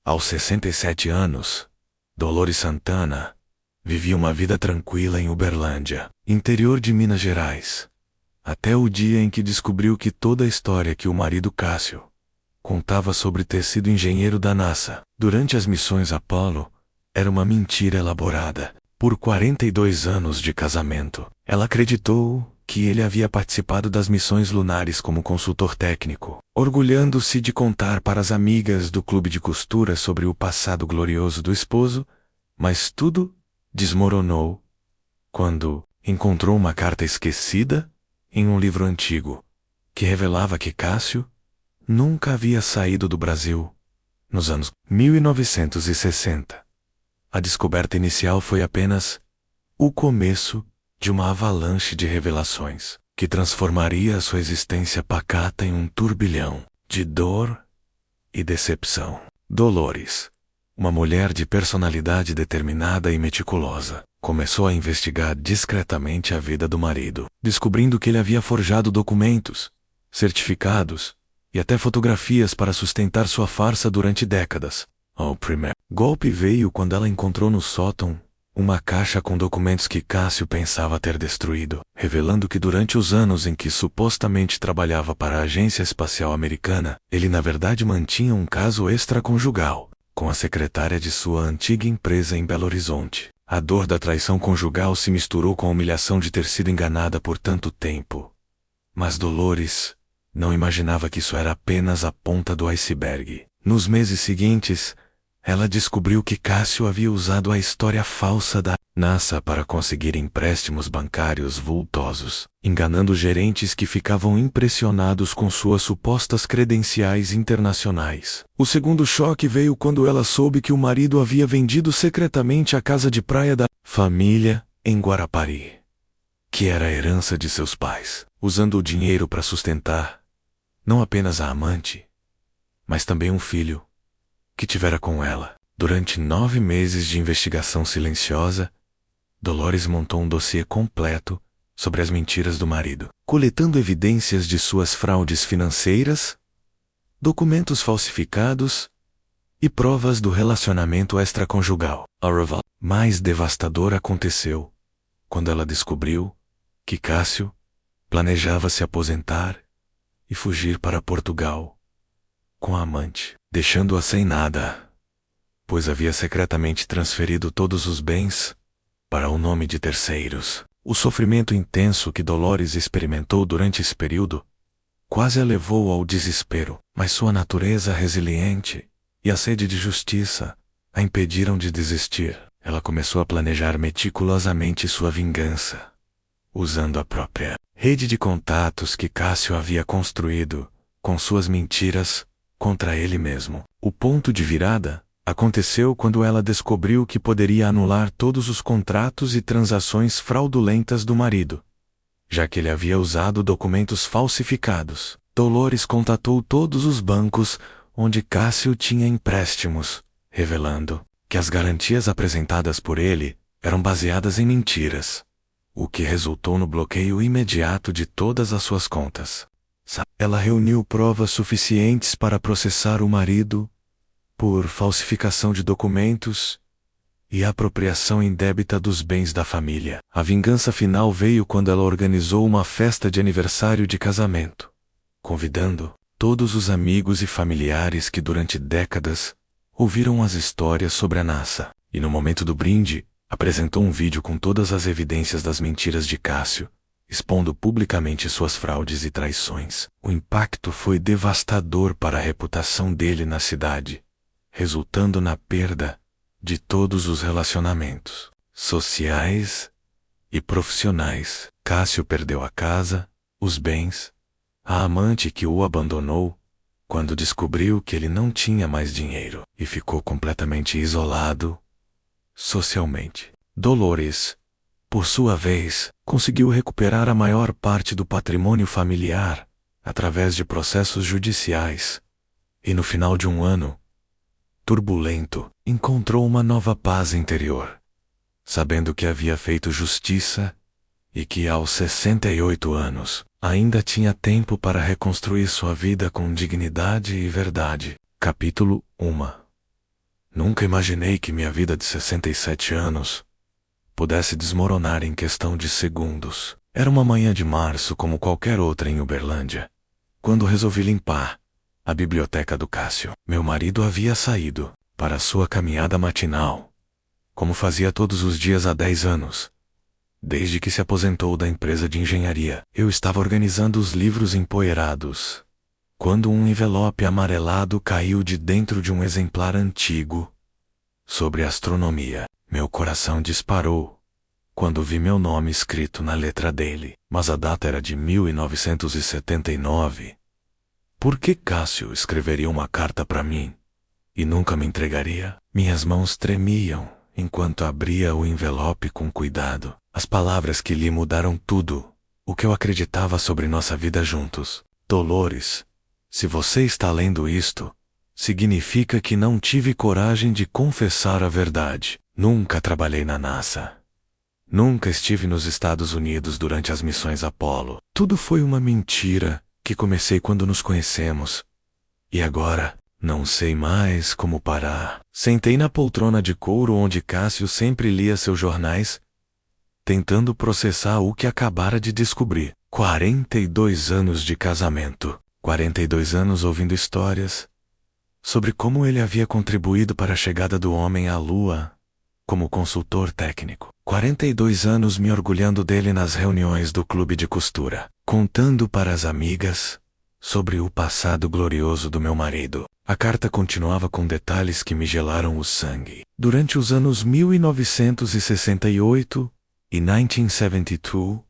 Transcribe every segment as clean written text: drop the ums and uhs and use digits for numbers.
Aos 67 anos, Dolores Santana vivia uma vida tranquila em Uberlândia, interior de Minas Gerais, até o dia em que descobriu que toda a história que o marido Cássio contava sobre ter sido engenheiro da NASA durante as missões Apollo era uma mentira elaborada. Por 42 anos de casamento, ela acreditou que ele havia participado das missões lunares como consultor técnico, orgulhando-se de contar para as amigas do clube de costura sobre o passado glorioso do esposo, mas tudo desmoronou quando encontrou uma carta esquecida em um livro antigo, que revelava que Cássio nunca havia saído do Brasil nos anos 1960. A descoberta inicial foi apenas o começo de uma avalanche de revelações que transformaria a sua existência pacata em um turbilhão de dor e decepção. Dolores, uma mulher de personalidade determinada e meticulosa, começou a investigar discretamente a vida do marido, descobrindo que ele havia forjado documentos, certificados e até fotografias para sustentar sua farsa durante décadas. O primeiro golpe veio quando ela encontrou no sótão uma caixa com documentos que Cássio pensava ter destruído, revelando que durante os anos em que supostamente trabalhava para a Agência Espacial Americana, ele na verdade mantinha um caso extraconjugal com a secretária de sua antiga empresa em Belo Horizonte. A dor da traição conjugal se misturou com a humilhação de ter sido enganada por tanto tempo. Mas Dolores não imaginava que isso era apenas a ponta do iceberg. Nos meses seguintes, ela descobriu que Cássio havia usado a história falsa da NASA para conseguir empréstimos bancários vultosos, enganando gerentes que ficavam impressionados com suas supostas credenciais internacionais. O segundo choque veio quando ela soube que o marido havia vendido secretamente a casa de praia da família em Guarapari, que era a herança de seus pais, usando o dinheiro para sustentar não apenas a amante, mas também um filho que tivera com ela. Durante 9 meses de investigação silenciosa, Dolores montou um dossiê completo sobre as mentiras do marido, coletando evidências de suas fraudes financeiras, documentos falsificados e provas do relacionamento extraconjugal. A revolta mais devastadora aconteceu quando ela descobriu que Cássio planejava se aposentar e fugir para Portugal com a amante, deixando-a sem nada, pois havia secretamente transferido todos os bens para o nome de terceiros. O sofrimento intenso que Dolores experimentou durante esse período quase a levou ao desespero, mas sua natureza resiliente e a sede de justiça a impediram de desistir. Ela começou a planejar meticulosamente sua vingança, usando a própria rede de contatos que Cássio havia construído com suas mentiras contra ele mesmo. O ponto de virada aconteceu quando ela descobriu que poderia anular todos os contratos e transações fraudulentas do marido, já que ele havia usado documentos falsificados. Dolores contatou todos os bancos onde Cássio tinha empréstimos, revelando que as garantias apresentadas por ele eram baseadas em mentiras, o que resultou no bloqueio imediato de todas as suas contas. Ela reuniu provas suficientes para processar o marido por falsificação de documentos e apropriação indébita dos bens da família. A vingança final veio quando ela organizou uma festa de aniversário de casamento, convidando todos os amigos e familiares que durante décadas ouviram as histórias sobre a NASA. E no momento do brinde, apresentou um vídeo com todas as evidências das mentiras de Cássio, expondo publicamente suas fraudes e traições. O impacto foi devastador para a reputação dele na cidade, resultando na perda de todos os relacionamentos sociais e profissionais. Cássio perdeu a casa, os bens, a amante que o abandonou quando descobriu que ele não tinha mais dinheiro e ficou completamente isolado socialmente. Dolores, por sua vez, conseguiu recuperar a maior parte do patrimônio familiar através de processos judiciais e no final de um ano turbulento, encontrou uma nova paz interior, sabendo que havia feito justiça e que aos 68 anos ainda tinha tempo para reconstruir sua vida com dignidade e verdade. Capítulo 1. Nunca imaginei que minha vida de 67 anos pudesse desmoronar em questão de segundos. Era uma manhã de março como qualquer outra em Uberlândia, quando resolvi limpar a biblioteca do Cássio. Meu marido havia saído para sua caminhada matinal, como fazia todos os dias há 10 anos, desde que se aposentou da empresa de engenharia. Eu estava organizando os livros empoeirados, quando um envelope amarelado caiu de dentro de um exemplar antigo sobre astronomia. Meu coração disparou quando vi meu nome escrito na letra dele, mas a data era de 1979. Por que Cássio escreveria uma carta para mim e nunca me entregaria? Minhas mãos tremiam enquanto abria o envelope com cuidado. As palavras que li mudaram tudo o que eu acreditava sobre nossa vida juntos. Dolores, se você está lendo isto, significa que não tive coragem de confessar a verdade. Nunca trabalhei na NASA. Nunca estive nos Estados Unidos durante as missões Apollo. Tudo foi uma mentira que comecei quando nos conhecemos. E agora, não sei mais como parar. Sentei na poltrona de couro onde Cássio sempre lia seus jornais, tentando processar o que acabara de descobrir. 42 anos de casamento. 42 anos ouvindo histórias sobre como ele havia contribuído para a chegada do homem à Lua como consultor técnico. 42 anos me orgulhando dele nas reuniões do clube de costura, contando para as amigas sobre o passado glorioso do meu marido. A carta continuava com detalhes que me gelaram o sangue. Durante os anos 1968 e 1972,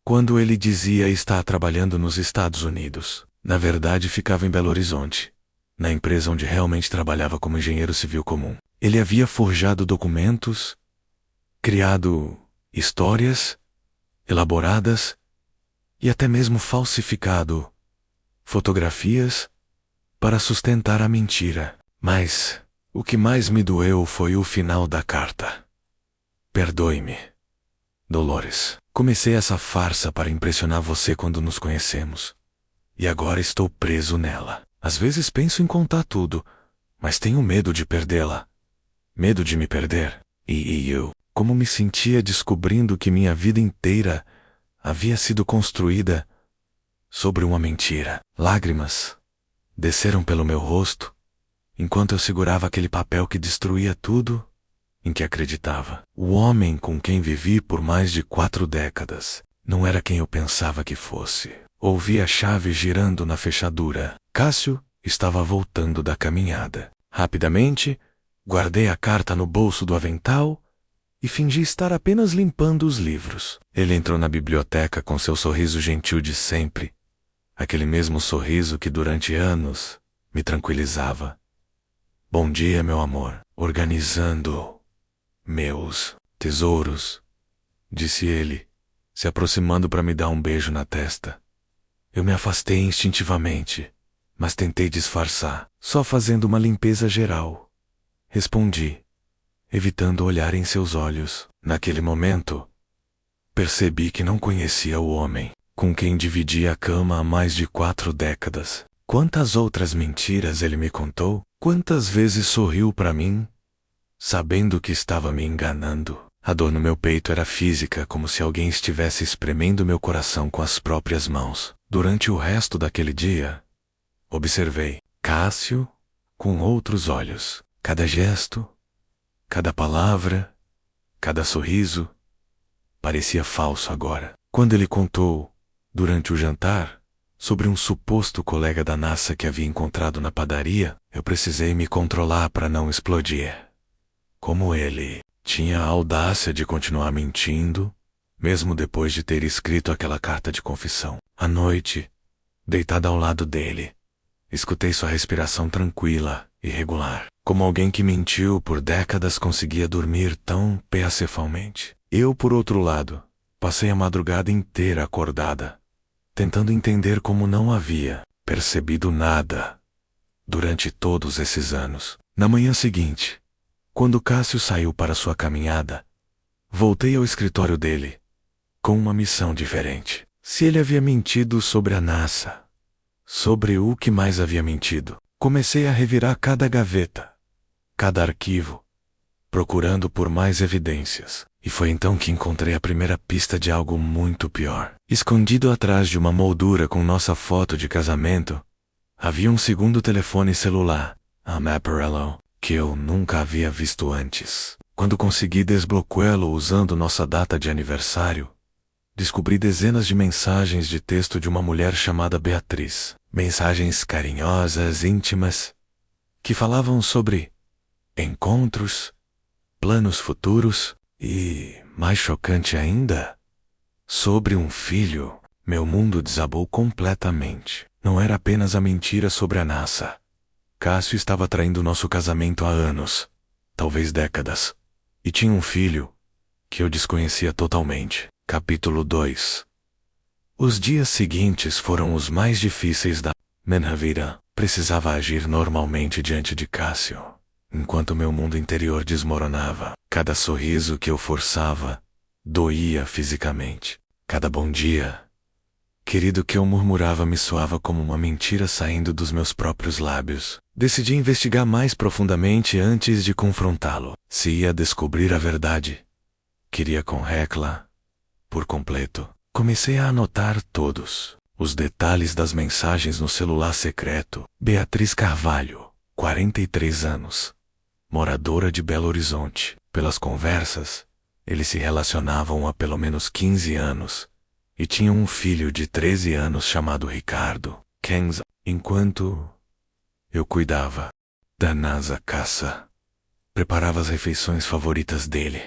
quando ele dizia estar trabalhando nos Estados Unidos, na verdade ficava em Belo Horizonte, na empresa onde realmente trabalhava como engenheiro civil comum. Ele havia forjado documentos, criado histórias elaboradas e até mesmo falsificado fotografias para sustentar a mentira. Mas o que mais me doeu foi o final da carta. Perdoe-me, Dolores. Comecei essa farsa para impressionar você quando nos conhecemos, e agora estou preso nela. Às vezes penso em contar tudo, mas tenho medo de perdê-la. Medo de me perder. E eu, como me sentia descobrindo que minha vida inteira havia sido construída sobre uma mentira. Lágrimas desceram pelo meu rosto, enquanto eu segurava aquele papel que destruía tudo em que acreditava. O homem com quem vivi por mais de 4 décadas não era quem eu pensava que fosse. Ouvi a chave girando na fechadura. Cássio estava voltando da caminhada. Rapidamente, guardei a carta no bolso do avental e fingi estar apenas limpando os livros. Ele entrou na biblioteca com seu sorriso gentil de sempre, aquele mesmo sorriso que durante anos me tranquilizava. Bom dia, meu amor. Organizando meus tesouros, disse ele, se aproximando para me dar um beijo na testa. Eu me afastei instintivamente, mas tentei disfarçar, só fazendo uma limpeza geral. Respondi, evitando olhar em seus olhos. Naquele momento, percebi que não conhecia o homem com quem dividia a cama há mais de 4 décadas. Quantas outras mentiras ele me contou? Quantas vezes sorriu para mim, sabendo que estava me enganando? A dor no meu peito era física, como se alguém estivesse espremendo meu coração com as próprias mãos. Durante o resto daquele dia, observei Cássio com outros olhos. Cada gesto, cada palavra, cada sorriso parecia falso agora. Quando ele contou, durante o jantar, sobre um suposto colega da NASA que havia encontrado na padaria, eu precisei me controlar para não explodir. Como ele tinha a audácia de continuar mentindo, mesmo depois de ter escrito aquela carta de confissão. À noite, deitada ao lado dele, escutei sua respiração tranquila e regular. Como alguém que mentiu por décadas conseguia dormir tão peacefalmente. Eu, por outro lado, passei a madrugada inteira acordada, tentando entender como não havia percebido nada durante todos esses anos. Na manhã seguinte, quando Cássio saiu para sua caminhada, voltei ao escritório dele, com uma missão diferente. Se ele havia mentido sobre a NASA, sobre o que mais havia mentido, comecei a revirar cada gaveta, cada arquivo, procurando por mais evidências. E foi então que encontrei a primeira pista de algo muito pior. Escondido atrás de uma moldura com nossa foto de casamento, havia um segundo telefone celular, a Maparello, que eu nunca havia visto antes. Quando consegui desbloqueá-lo usando nossa data de aniversário, descobri dezenas de mensagens de texto de uma mulher chamada Beatriz. Mensagens carinhosas, íntimas, que falavam sobre encontros, planos futuros e, mais chocante ainda, sobre um filho. Meu mundo desabou completamente. Não era apenas a mentira sobre a NASA. Cássio estava traindo nosso casamento há anos, talvez décadas, e tinha um filho que eu desconhecia totalmente. Capítulo 2. Os dias seguintes foram os mais difíceis da minha vida. Precisava agir normalmente diante de Cássio, enquanto meu mundo interior desmoronava. Cada sorriso que eu forçava doía fisicamente. Cada bom dia, querido, que eu murmurava me soava como uma mentira saindo dos meus próprios lábios. Decidi investigar mais profundamente antes de confrontá-lo. Se ia descobrir a verdade, queria com Hecla por completo. Comecei a anotar todos os detalhes das mensagens no celular secreto. Beatriz Carvalho, 43 anos, moradora de Belo Horizonte. Pelas conversas, eles se relacionavam há pelo menos 15 anos e tinham um filho de 13 anos chamado Ricardo Kenza. Enquanto eu cuidava da NASA caça, preparava as refeições favoritas dele,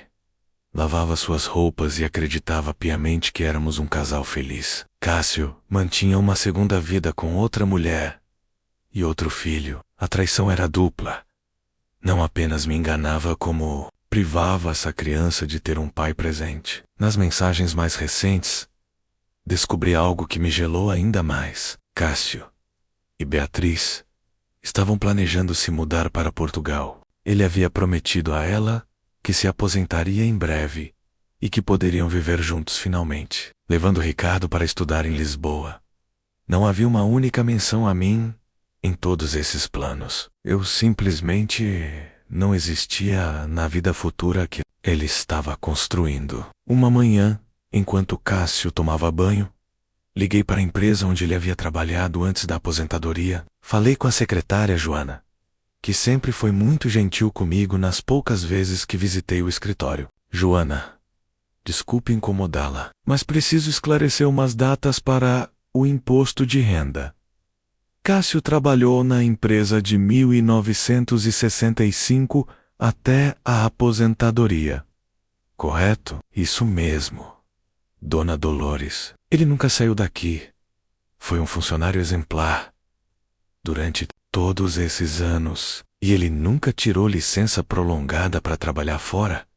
lavava suas roupas e acreditava piamente que éramos um casal feliz. Cássio mantinha uma segunda vida com outra mulher e outro filho. A traição era dupla. Não apenas me enganava, como privava essa criança de ter um pai presente. Nas mensagens mais recentes, descobri algo que me gelou ainda mais. Cássio e Beatriz estavam planejando se mudar para Portugal. Ele havia prometido a ela que se aposentaria em breve e que poderiam viver juntos finalmente, levando Ricardo para estudar em Lisboa. Não havia uma única menção a mim em todos esses planos. Eu simplesmente não existia na vida futura que ele estava construindo. Uma manhã, enquanto Cássio tomava banho, liguei para a empresa onde ele havia trabalhado antes da aposentadoria. Falei com a secretária Joana, que sempre foi muito gentil comigo nas poucas vezes que visitei o escritório. Joana, desculpe incomodá-la, mas preciso esclarecer umas datas para o imposto de renda. Cássio trabalhou na empresa de 1965 até a aposentadoria. Correto? Isso mesmo, Dona Dolores. Ele nunca saiu daqui. Foi um funcionário exemplar durante todos esses anos. E ele nunca tirou licença prolongada para trabalhar fora,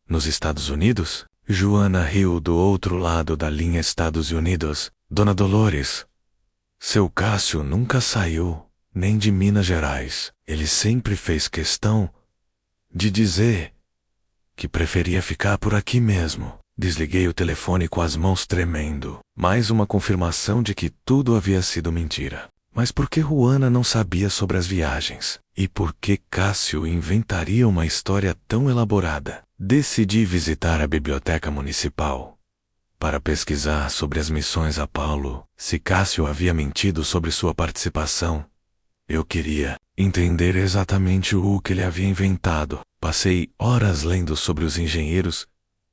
nos Estados Unidos? Joana riu do outro lado da linha Estados Unidos. Dona Dolores, seu Cássio nunca saiu, nem de Minas Gerais. Ele sempre fez questão de dizer que preferia ficar por aqui mesmo. Desliguei o telefone com as mãos tremendo. Mais uma confirmação de que tudo havia sido mentira. Mas por que Juana não sabia sobre as viagens? E por que Cássio inventaria uma história tão elaborada? Decidi visitar a biblioteca municipal para pesquisar sobre as missões Apollo. Se Cássio havia mentido sobre sua participação, eu queria entender exatamente o que ele havia inventado. Passei horas lendo sobre os engenheiros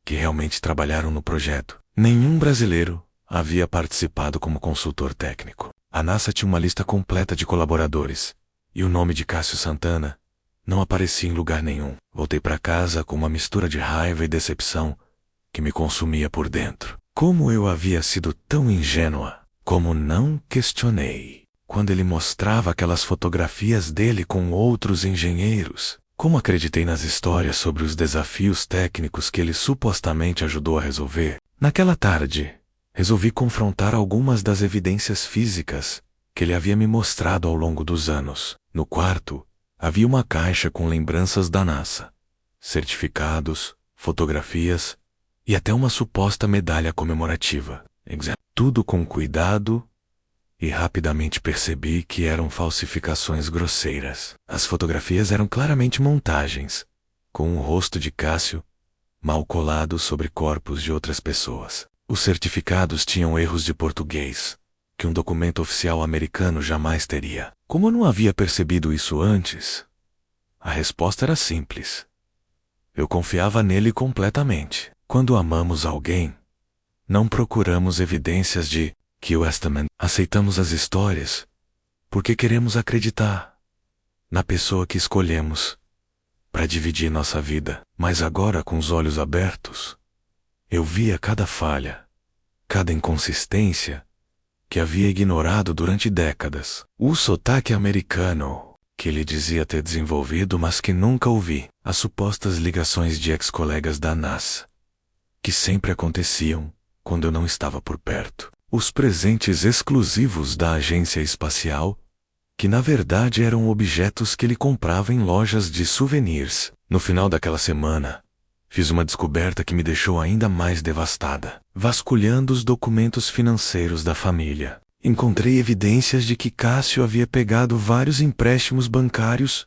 que realmente trabalharam no projeto. Nenhum brasileiro havia participado como consultor técnico. A NASA tinha uma lista completa de colaboradores, e o nome de Cássio Santana não aparecia em lugar nenhum. Voltei para casa com uma mistura de raiva e decepção que me consumia por dentro. Como eu havia sido tão ingênua? Como não questionei quando ele mostrava aquelas fotografias dele com outros engenheiros? Como acreditei nas histórias sobre os desafios técnicos que ele supostamente ajudou a resolver? Naquela tarde, resolvi confrontar algumas das evidências físicas que ele havia me mostrado ao longo dos anos. No quarto, havia uma caixa com lembranças da NASA, certificados, fotografias e até uma suposta medalha comemorativa. Tudo com cuidado e rapidamente percebi que eram falsificações grosseiras. As fotografias eram claramente montagens, com o rosto de Cássio mal colado sobre corpos de outras pessoas. Os certificados tinham erros de português, que um documento oficial americano jamais teria. Como eu não havia percebido isso antes, a resposta era simples. Eu confiava nele completamente. Quando amamos alguém, não procuramos evidências de que o Testament. Aceitamos as histórias porque queremos acreditar na pessoa que escolhemos para dividir nossa vida. Mas agora, com os olhos abertos, eu via cada falha, cada inconsistência que havia ignorado durante décadas. O sotaque americano que ele dizia ter desenvolvido, mas que nunca ouvi. As supostas ligações de ex-colegas da NASA, que sempre aconteciam quando eu não estava por perto. Os presentes exclusivos da agência espacial, que na verdade eram objetos que ele comprava em lojas de souvenirs. No final daquela semana, fiz uma descoberta que me deixou ainda mais devastada. Vasculhando os documentos financeiros da família, encontrei evidências de que Cássio havia pegado vários empréstimos bancários,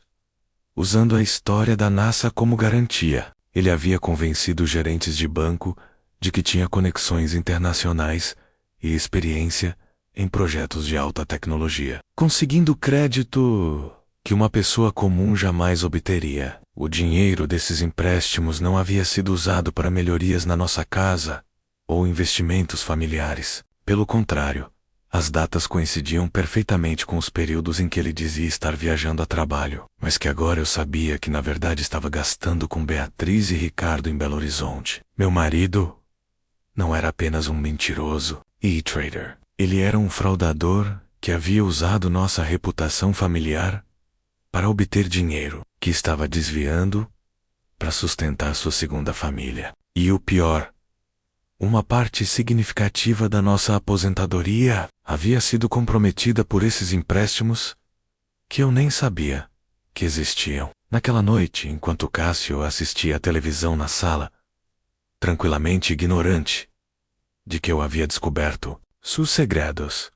usando a história da NASA como garantia. Ele havia convencido gerentes de banco de que tinha conexões internacionais e experiência em projetos de alta tecnologia, conseguindo crédito que uma pessoa comum jamais obteria. O dinheiro desses empréstimos não havia sido usado para melhorias na nossa casa ou investimentos familiares. Pelo contrário, as datas coincidiam perfeitamente com os períodos em que ele dizia estar viajando a trabalho, mas que agora eu sabia que na verdade estava gastando com Beatriz e Ricardo em Belo Horizonte. Meu marido não era apenas um mentiroso e-trader. Ele era um fraudador que havia usado nossa reputação familiar para obter dinheiro, que estava desviando para sustentar sua segunda família. E o pior, uma parte significativa da nossa aposentadoria havia sido comprometida por esses empréstimos que eu nem sabia que existiam. Naquela noite, enquanto Cássio assistia à televisão na sala, tranquilamente ignorante de que eu havia descoberto seus segredos,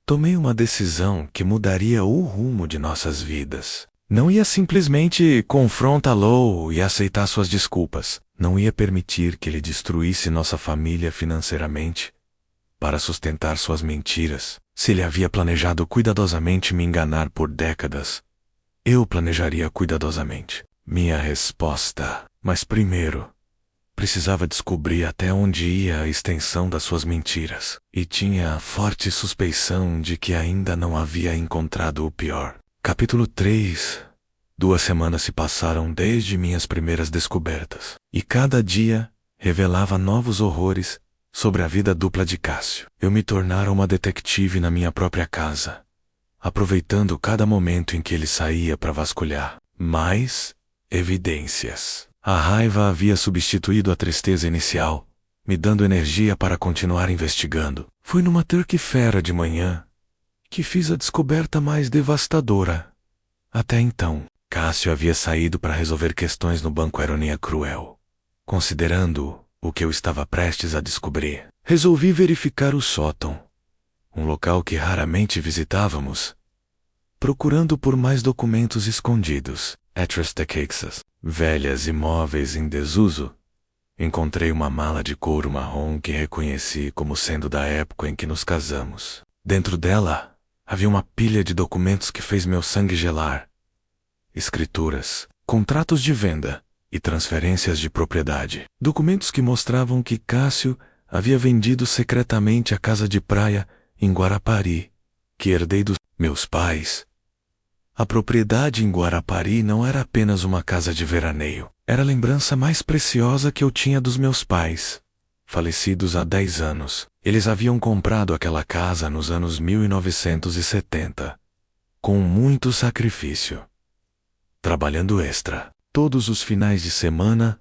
tomei uma decisão que mudaria o rumo de nossas vidas. Não ia simplesmente confrontá-lo e aceitar suas desculpas. Não ia permitir que ele destruísse nossa família financeiramente para sustentar suas mentiras. Se ele havia planejado cuidadosamente me enganar por décadas, eu planejaria cuidadosamente minha resposta. Mas primeiro, precisava descobrir até onde ia a extensão das suas mentiras. E tinha a forte suspeição de que ainda não havia encontrado o pior. Capítulo 3. 2 semanas se passaram desde minhas primeiras descobertas, e cada dia revelava novos horrores sobre a vida dupla de Cássio. Eu me tornara uma detetive na minha própria casa, aproveitando cada momento em que ele saía para vasculhar mais evidências. A raiva havia substituído a tristeza inicial, me dando energia para continuar investigando. Foi numa terça-feira de manhã que fiz a descoberta mais devastadora. Até então, Cássio havia saído para resolver questões no Banco Ironia Cruel. Considerando o que eu estava prestes a descobrir, resolvi verificar o sótão, um local que raramente visitávamos, procurando por mais documentos escondidos. Texas, velhas e móveis em desuso. Encontrei uma mala de couro marrom que reconheci como sendo da época em que nos casamos. Dentro dela, havia uma pilha de documentos que fez meu sangue gelar. Escrituras, contratos de venda e transferências de propriedade. Documentos que mostravam que Cássio havia vendido secretamente a casa de praia em Guarapari, que herdei dos meus pais. A propriedade em Guarapari não era apenas uma casa de veraneio. Era a lembrança mais preciosa que eu tinha dos meus pais, falecidos há 10 anos. Eles haviam comprado aquela casa nos anos 1970, com muito sacrifício, trabalhando extra todos os finais de semana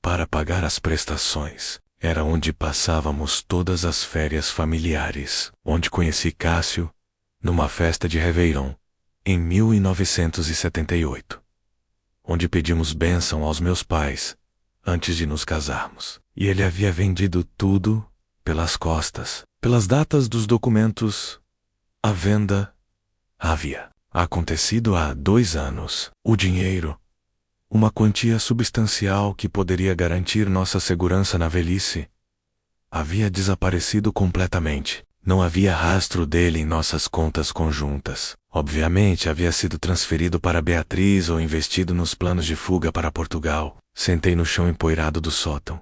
para pagar as prestações. Era onde passávamos todas as férias familiares, onde conheci Cássio, numa festa de Réveillon, em 1978, onde pedimos bênção aos meus pais, antes de nos casarmos. E ele havia vendido tudo pelas costas. Pelas datas dos documentos, A venda havia acontecido há 2 anos. O dinheiro, uma quantia substancial que poderia garantir nossa segurança na velhice, havia desaparecido completamente. Não havia rastro dele em nossas contas conjuntas. Obviamente havia sido transferido para Beatriz ou investido nos planos de fuga para Portugal. Sentei no chão empoeirado do sótão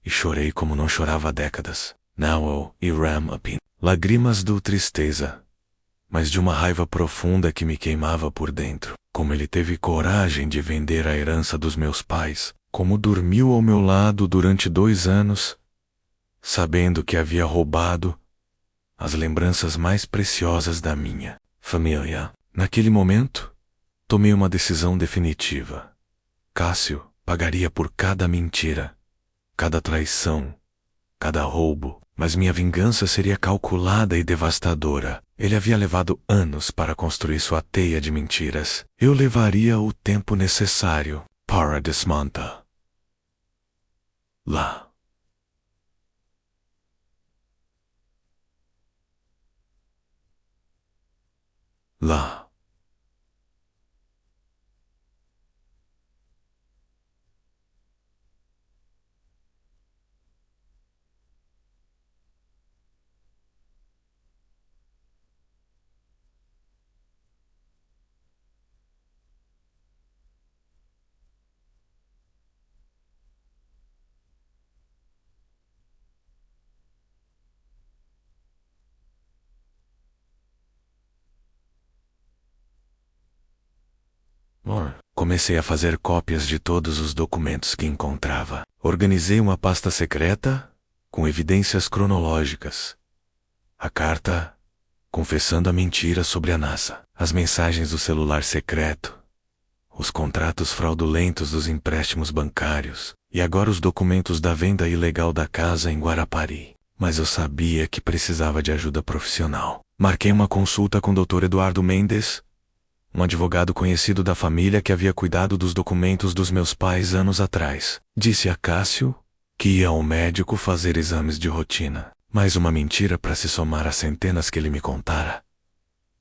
e chorei como não chorava há décadas. Now e ram up in lágrimas de tristeza, mas de uma raiva profunda que me queimava por dentro. Como ele teve coragem de vender a herança dos meus pais, como dormiu ao meu lado durante 2 anos, sabendo que havia roubado as lembranças mais preciosas da minha família. Naquele momento, tomei uma decisão definitiva. Cássio pagaria por cada mentira, cada traição, cada roubo, mas minha vingança seria calculada e devastadora. Ele havia levado anos para construir sua teia de mentiras. Eu levaria o tempo necessário para desmontar lá. Comecei a fazer cópias de todos os documentos que encontrava. Organizei uma pasta secreta com evidências cronológicas. A carta confessando a mentira sobre a NASA, as mensagens do celular secreto, os contratos fraudulentos dos empréstimos bancários e agora os documentos da venda ilegal da casa em Guarapari. Mas eu sabia que precisava de ajuda profissional. Marquei uma consulta com o Dr. Eduardo Mendes, um advogado conhecido da família que havia cuidado dos documentos dos meus pais anos atrás. Disse a Cássio que ia ao médico fazer exames de rotina. Mais uma mentira para se somar às centenas que ele me contara.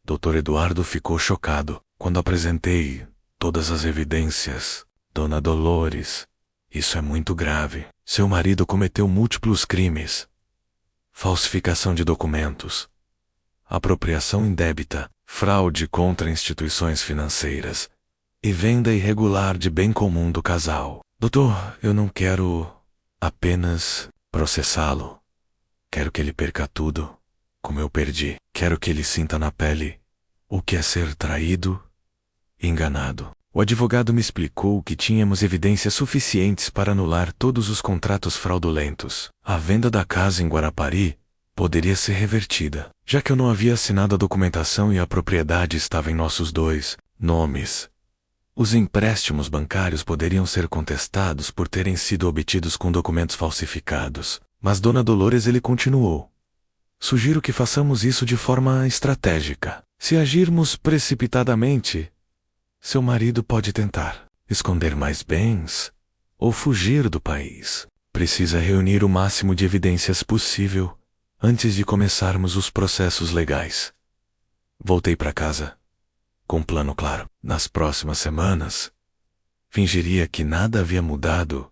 Dr. Eduardo ficou chocado quando apresentei todas as evidências. Dona Dolores, isso é muito grave. Seu marido cometeu múltiplos crimes: falsificação de documentos, apropriação indébita, fraude contra instituições financeiras e venda irregular de bem comum do casal. Doutor, eu não quero apenas processá-lo. Quero que ele perca tudo, como eu perdi. Quero que ele sinta na pele o que é ser traído e enganado. O advogado me explicou que tínhamos evidências suficientes para anular todos os contratos fraudulentos. A venda da casa em Guarapari poderia ser revertida, já que eu não havia assinado a documentação e a propriedade estava em nossos 2 nomes. Os empréstimos bancários poderiam ser contestados por terem sido obtidos com documentos falsificados. Mas Dona Dolores, ele continuou: sugiro que façamos isso de forma estratégica. Se agirmos precipitadamente, seu marido pode tentar esconder mais bens ou fugir do país. Precisa reunir o máximo de evidências possível antes de começarmos os processos legais. Voltei para casa com um plano claro. Nas próximas semanas, fingiria que nada havia mudado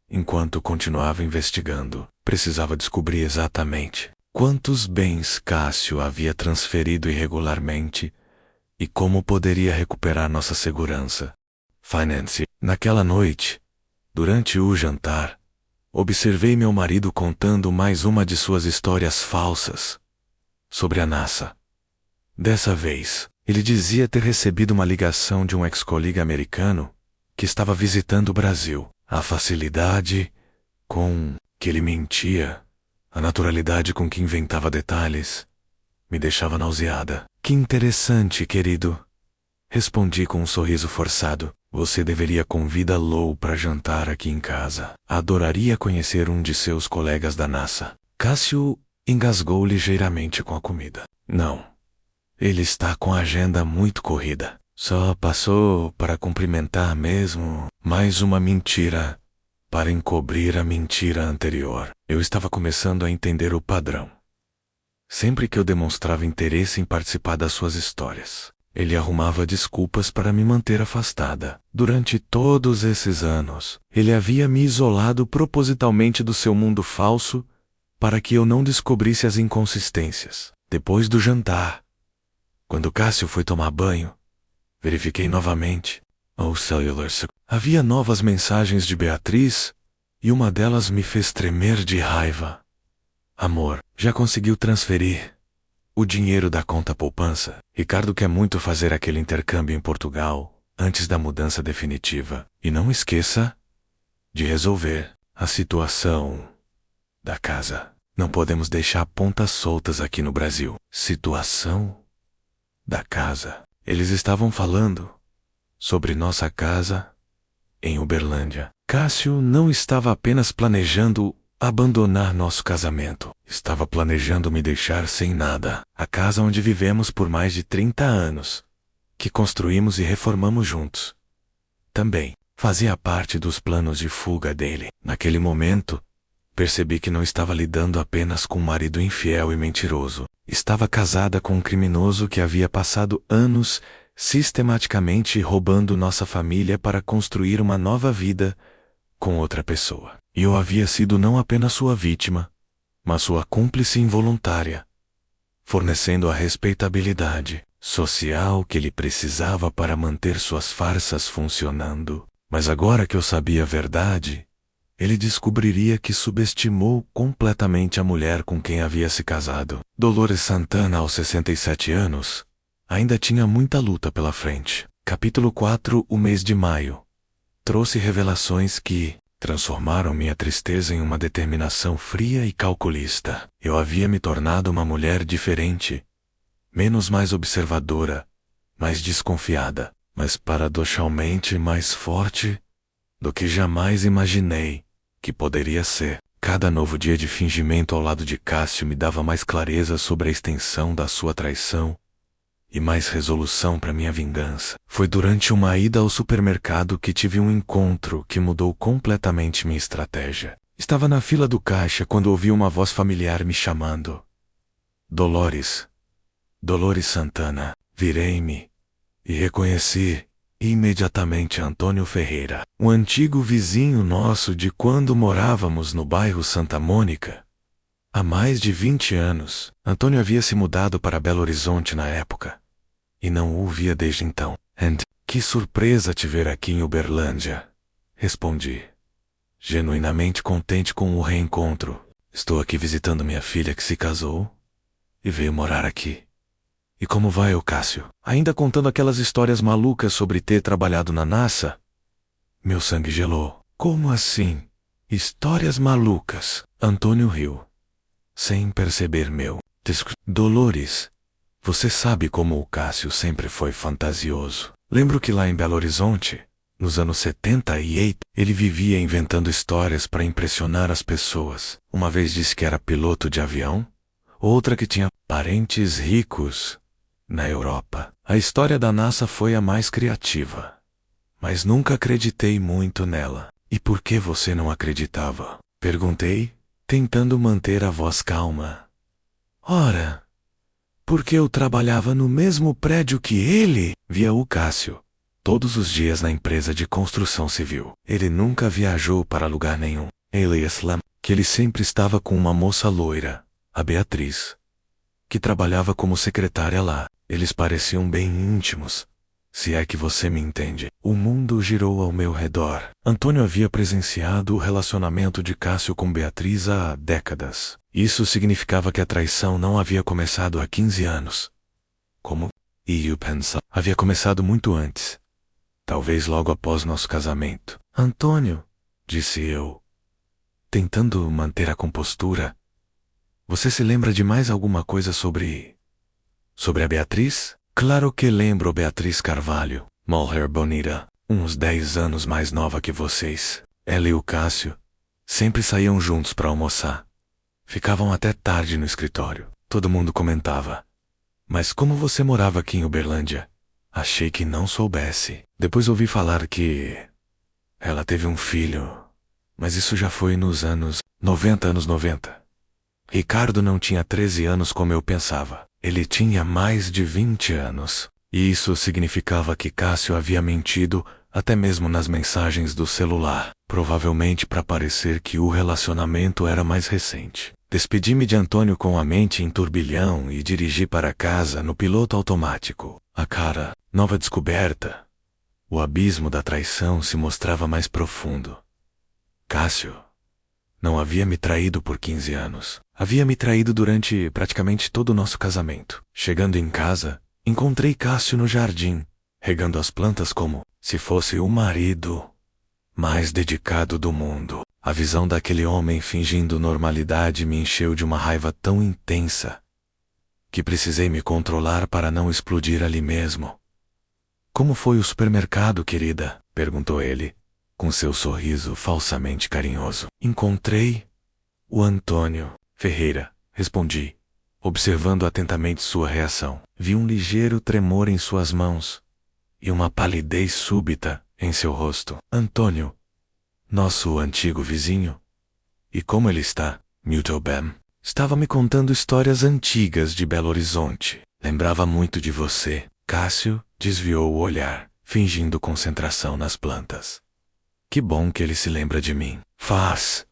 enquanto continuava investigando. Precisava descobrir exatamente quantos bens Cássio havia transferido irregularmente e como poderia recuperar nossa segurança. Finance. Naquela noite, durante o jantar, observei meu marido contando mais uma de suas histórias falsas sobre a NASA. Dessa vez, ele dizia ter recebido uma ligação de um ex-colega americano que estava visitando o Brasil. A facilidade com que ele mentia, a naturalidade com que inventava detalhes, me deixava nauseada. Que interessante, querido. Respondi com um sorriso forçado. Você deveria convidá-lo para jantar aqui em casa. Adoraria conhecer um de seus colegas da NASA. Cássio engasgou ligeiramente com a comida. Não. Ele está com a agenda muito corrida. Só passou para cumprimentar mesmo. Mais uma mentira para encobrir a mentira anterior. Eu estava começando a entender o padrão. Sempre que eu demonstrava interesse em participar das suas histórias, ele arrumava desculpas para me manter afastada. Durante todos esses anos, ele havia me isolado propositalmente do seu mundo falso para que eu não descobrisse as inconsistências. Depois do jantar, quando Cássio foi tomar banho, verifiquei novamente. Cellular. Havia novas mensagens de Beatriz e uma delas me fez tremer de raiva. Amor, já conseguiu transferir o dinheiro da conta poupança? Ricardo quer muito fazer aquele intercâmbio em Portugal antes da mudança definitiva. E não esqueça de resolver a situação da casa. Não podemos deixar pontas soltas aqui no Brasil. Situação da casa. Eles estavam falando sobre nossa casa em Uberlândia. Cássio não estava apenas planejando abandonar nosso casamento. Estava planejando me deixar sem nada. A casa onde vivemos por mais de 30 anos, que construímos e reformamos juntos, também fazia parte dos planos de fuga dele. Naquele momento, percebi que não estava lidando apenas com um marido infiel e mentiroso. Estava casada com um criminoso que havia passado anos sistematicamente roubando nossa família para construir uma nova vida com outra pessoa. E eu havia sido não apenas sua vítima, mas sua cúmplice involuntária, fornecendo a respeitabilidade social que ele precisava para manter suas farsas funcionando. Mas agora que eu sabia a verdade, ele descobriria que subestimou completamente a mulher com quem havia se casado. Dolores Santana, aos 67 anos, ainda tinha muita luta pela frente. Capítulo 4. O mês de maio trouxe revelações que transformaram minha tristeza em uma determinação fria e calculista. Eu havia me tornado uma mulher diferente, mais observadora, mais desconfiada, mas paradoxalmente mais forte do que jamais imaginei que poderia ser. Cada novo dia de fingimento ao lado de Cássio me dava mais clareza sobre a extensão da sua traição e mais resolução para minha vingança. Foi durante uma ida ao supermercado que tive um encontro que mudou completamente minha estratégia. Estava na fila do caixa quando ouvi uma voz familiar me chamando. Dolores. Dolores Santana. Virei-me e reconheci imediatamente Antônio Ferreira, um antigo vizinho nosso de quando morávamos no bairro Santa Mônica. Há mais de 20 anos, Antônio havia se mudado para Belo Horizonte na época, e não o via desde então. Que surpresa te ver aqui em Uberlândia, respondi, genuinamente contente com o reencontro. Estou aqui visitando minha filha que se casou e veio morar aqui. E como vai, o Cássio? Ainda contando aquelas histórias malucas sobre ter trabalhado na NASA? Meu sangue gelou. Como assim? Histórias malucas? Antônio riu, sem perceber meu. Dolores, você sabe como o Cássio sempre foi fantasioso. Lembro que lá em Belo Horizonte, nos anos 78, ele vivia inventando histórias para impressionar as pessoas. Uma vez disse que era piloto de avião, outra que tinha parentes ricos na Europa. A história da NASA foi a mais criativa, mas nunca acreditei muito nela. E por que você não acreditava? Perguntei, tentando manter a voz calma. Ora, porque eu trabalhava no mesmo prédio que ele. Via o Cássio todos os dias na empresa de construção civil. Ele nunca viajou para lugar nenhum. Elias Lam, que ele sempre estava com uma moça loira, a Beatriz, que trabalhava como secretária lá. Eles pareciam bem íntimos, se é que você me entende. O mundo girou ao meu redor. Antônio havia presenciado o relacionamento de Cássio com Beatriz há décadas. Isso significava que a traição não havia começado há 15 anos. Como eu pensava, havia começado muito antes. Talvez logo após nosso casamento. Antônio, disse eu, tentando manter a compostura, você se lembra de mais alguma coisa sobre a Beatriz? Claro que lembro Beatriz Carvalho, mulher bonita, uns 10 anos mais nova que vocês. Ela e o Cássio sempre saíam juntos para almoçar. Ficavam até tarde no escritório. Todo mundo comentava. Mas como você morava aqui em Uberlândia? Achei que não soubesse. Depois ouvi falar que ela teve um filho, mas isso já foi nos anos 90. Ricardo não tinha 13 anos como eu pensava. Ele tinha mais de 20 anos. E isso significava que Cássio havia mentido até mesmo nas mensagens do celular, provavelmente para parecer que o relacionamento era mais recente. Despedi-me de Antônio com a mente em turbilhão e dirigi para casa no piloto automático. Nova descoberta. O abismo da traição se mostrava mais profundo. Cássio não havia me traído por 15 anos. Havia me traído durante praticamente todo o nosso casamento. Chegando em casa, encontrei Cássio no jardim, regando as plantas como se fosse o marido mais dedicado do mundo. A visão daquele homem fingindo normalidade me encheu de uma raiva tão intensa que precisei me controlar para não explodir ali mesmo. Como foi o supermercado, querida? Perguntou ele, com seu sorriso falsamente carinhoso. Encontrei o Antônio Ferreira, respondi, observando atentamente sua reação. Vi um ligeiro tremor em suas mãos e uma palidez súbita em seu rosto. Antônio, nosso antigo vizinho? E como ele está? Muito bem. Estava me contando histórias antigas de Belo Horizonte. Lembrava muito de você. Cássio desviou o olhar, fingindo concentração nas plantas. Que bom que ele se lembra de mim. Faz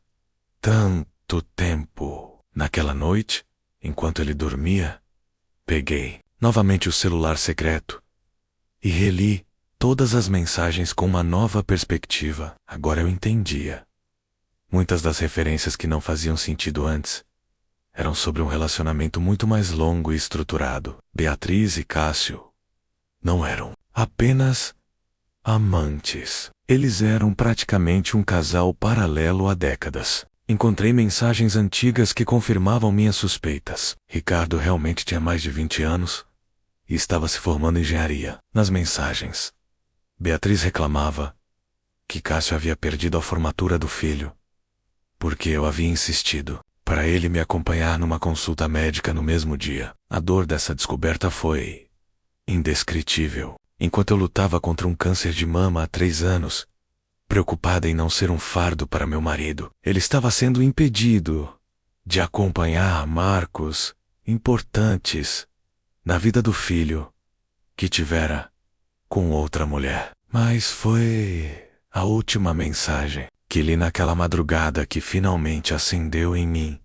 tanto tempo. Naquela noite, enquanto ele dormia, peguei novamente o celular secreto e reli todas as mensagens com uma nova perspectiva. Agora eu entendia. Muitas das referências que não faziam sentido antes eram sobre um relacionamento muito mais longo e estruturado. Beatriz e Cássio não eram apenas amantes. Eles eram praticamente um casal paralelo há décadas. Encontrei mensagens antigas que confirmavam minhas suspeitas. Ricardo realmente tinha mais de 20 anos e estava se formando em engenharia. Nas mensagens, Beatriz reclamava que Cássio havia perdido a formatura do filho, porque eu havia insistido para ele me acompanhar numa consulta médica no mesmo dia. A dor dessa descoberta foi indescritível. Enquanto eu lutava contra um câncer de mama há 3 anos, preocupada em não ser um fardo para meu marido, ele estava sendo impedido de acompanhar marcos importantes na vida do filho que tivera com outra mulher. Mas foi a última mensagem que li naquela madrugada que finalmente acendeu em mim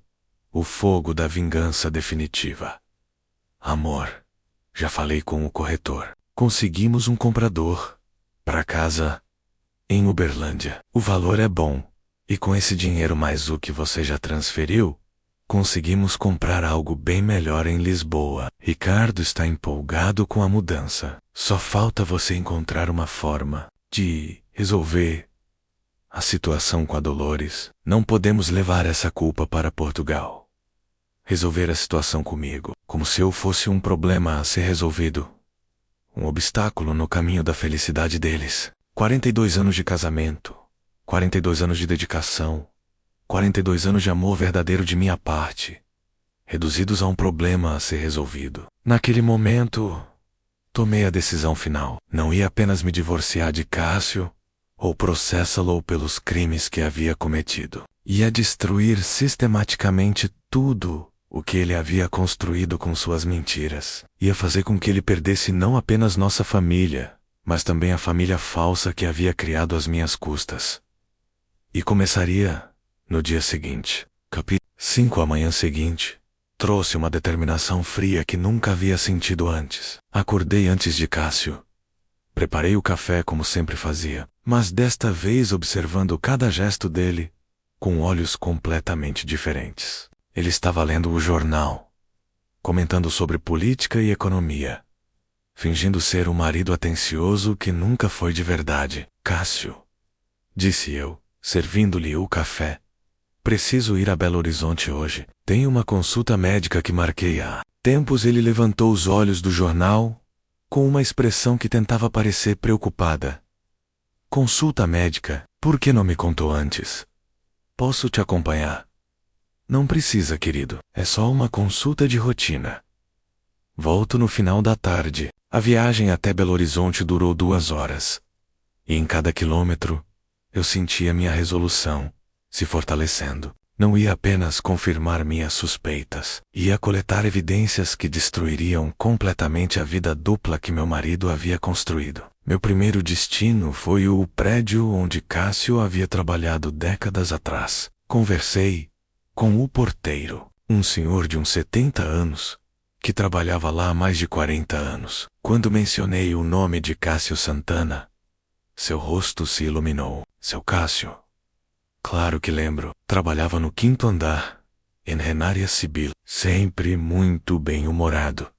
o fogo da vingança definitiva. Amor, já falei com o corretor. Conseguimos um comprador para casa em Uberlândia. O valor é bom, e com esse dinheiro mais o que você já transferiu, conseguimos comprar algo bem melhor em Lisboa. Ricardo está empolgado com a mudança. Só falta você encontrar uma forma de resolver a situação com a Dolores. Não podemos levar essa culpa para Portugal. Resolver a situação comigo, como se eu fosse um problema a ser resolvido. Um obstáculo no caminho da felicidade deles. 42 anos de casamento, 42 anos de dedicação, 42 anos de amor verdadeiro de minha parte, reduzidos a um problema a ser resolvido. Naquele momento, tomei a decisão final. Não ia apenas me divorciar de Cássio, ou processá-lo pelos crimes que havia cometido. Ia destruir sistematicamente tudo o que ele havia construído com suas mentiras. Ia fazer com que ele perdesse não apenas nossa família, mas também a família falsa que havia criado às minhas custas. E começaria no dia seguinte. Capítulo 5. A manhã seguinte trouxe uma determinação fria que nunca havia sentido antes. Acordei antes de Cássio. Preparei o café como sempre fazia, mas desta vez observando cada gesto dele com olhos completamente diferentes. Ele estava lendo o jornal, comentando sobre política e economia, fingindo ser um marido atencioso que nunca foi de verdade. Cássio, disse eu, servindo-lhe o café. Preciso ir a Belo Horizonte hoje. Tenho uma consulta médica que marquei há tempos. Ele levantou os olhos do jornal com uma expressão que tentava parecer preocupada. Consulta médica? Por que não me contou antes? Posso te acompanhar? Não precisa, querido. É só uma consulta de rotina. Volto no final da tarde. A viagem até Belo Horizonte durou 2 horas. E em cada quilômetro, eu sentia minha resolução se fortalecendo. Não ia apenas confirmar minhas suspeitas, ia coletar evidências que destruiriam completamente a vida dupla que meu marido havia construído. Meu primeiro destino foi o prédio onde Cássio havia trabalhado décadas atrás. Conversei com o porteiro, um senhor de uns 70 anos, que trabalhava lá há mais de 40 anos. Quando mencionei o nome de Cássio Santana, seu rosto se iluminou. Seu Cássio? Claro que lembro. Trabalhava no 5º andar, em Renária Sibyl. Sempre muito bem-humorado.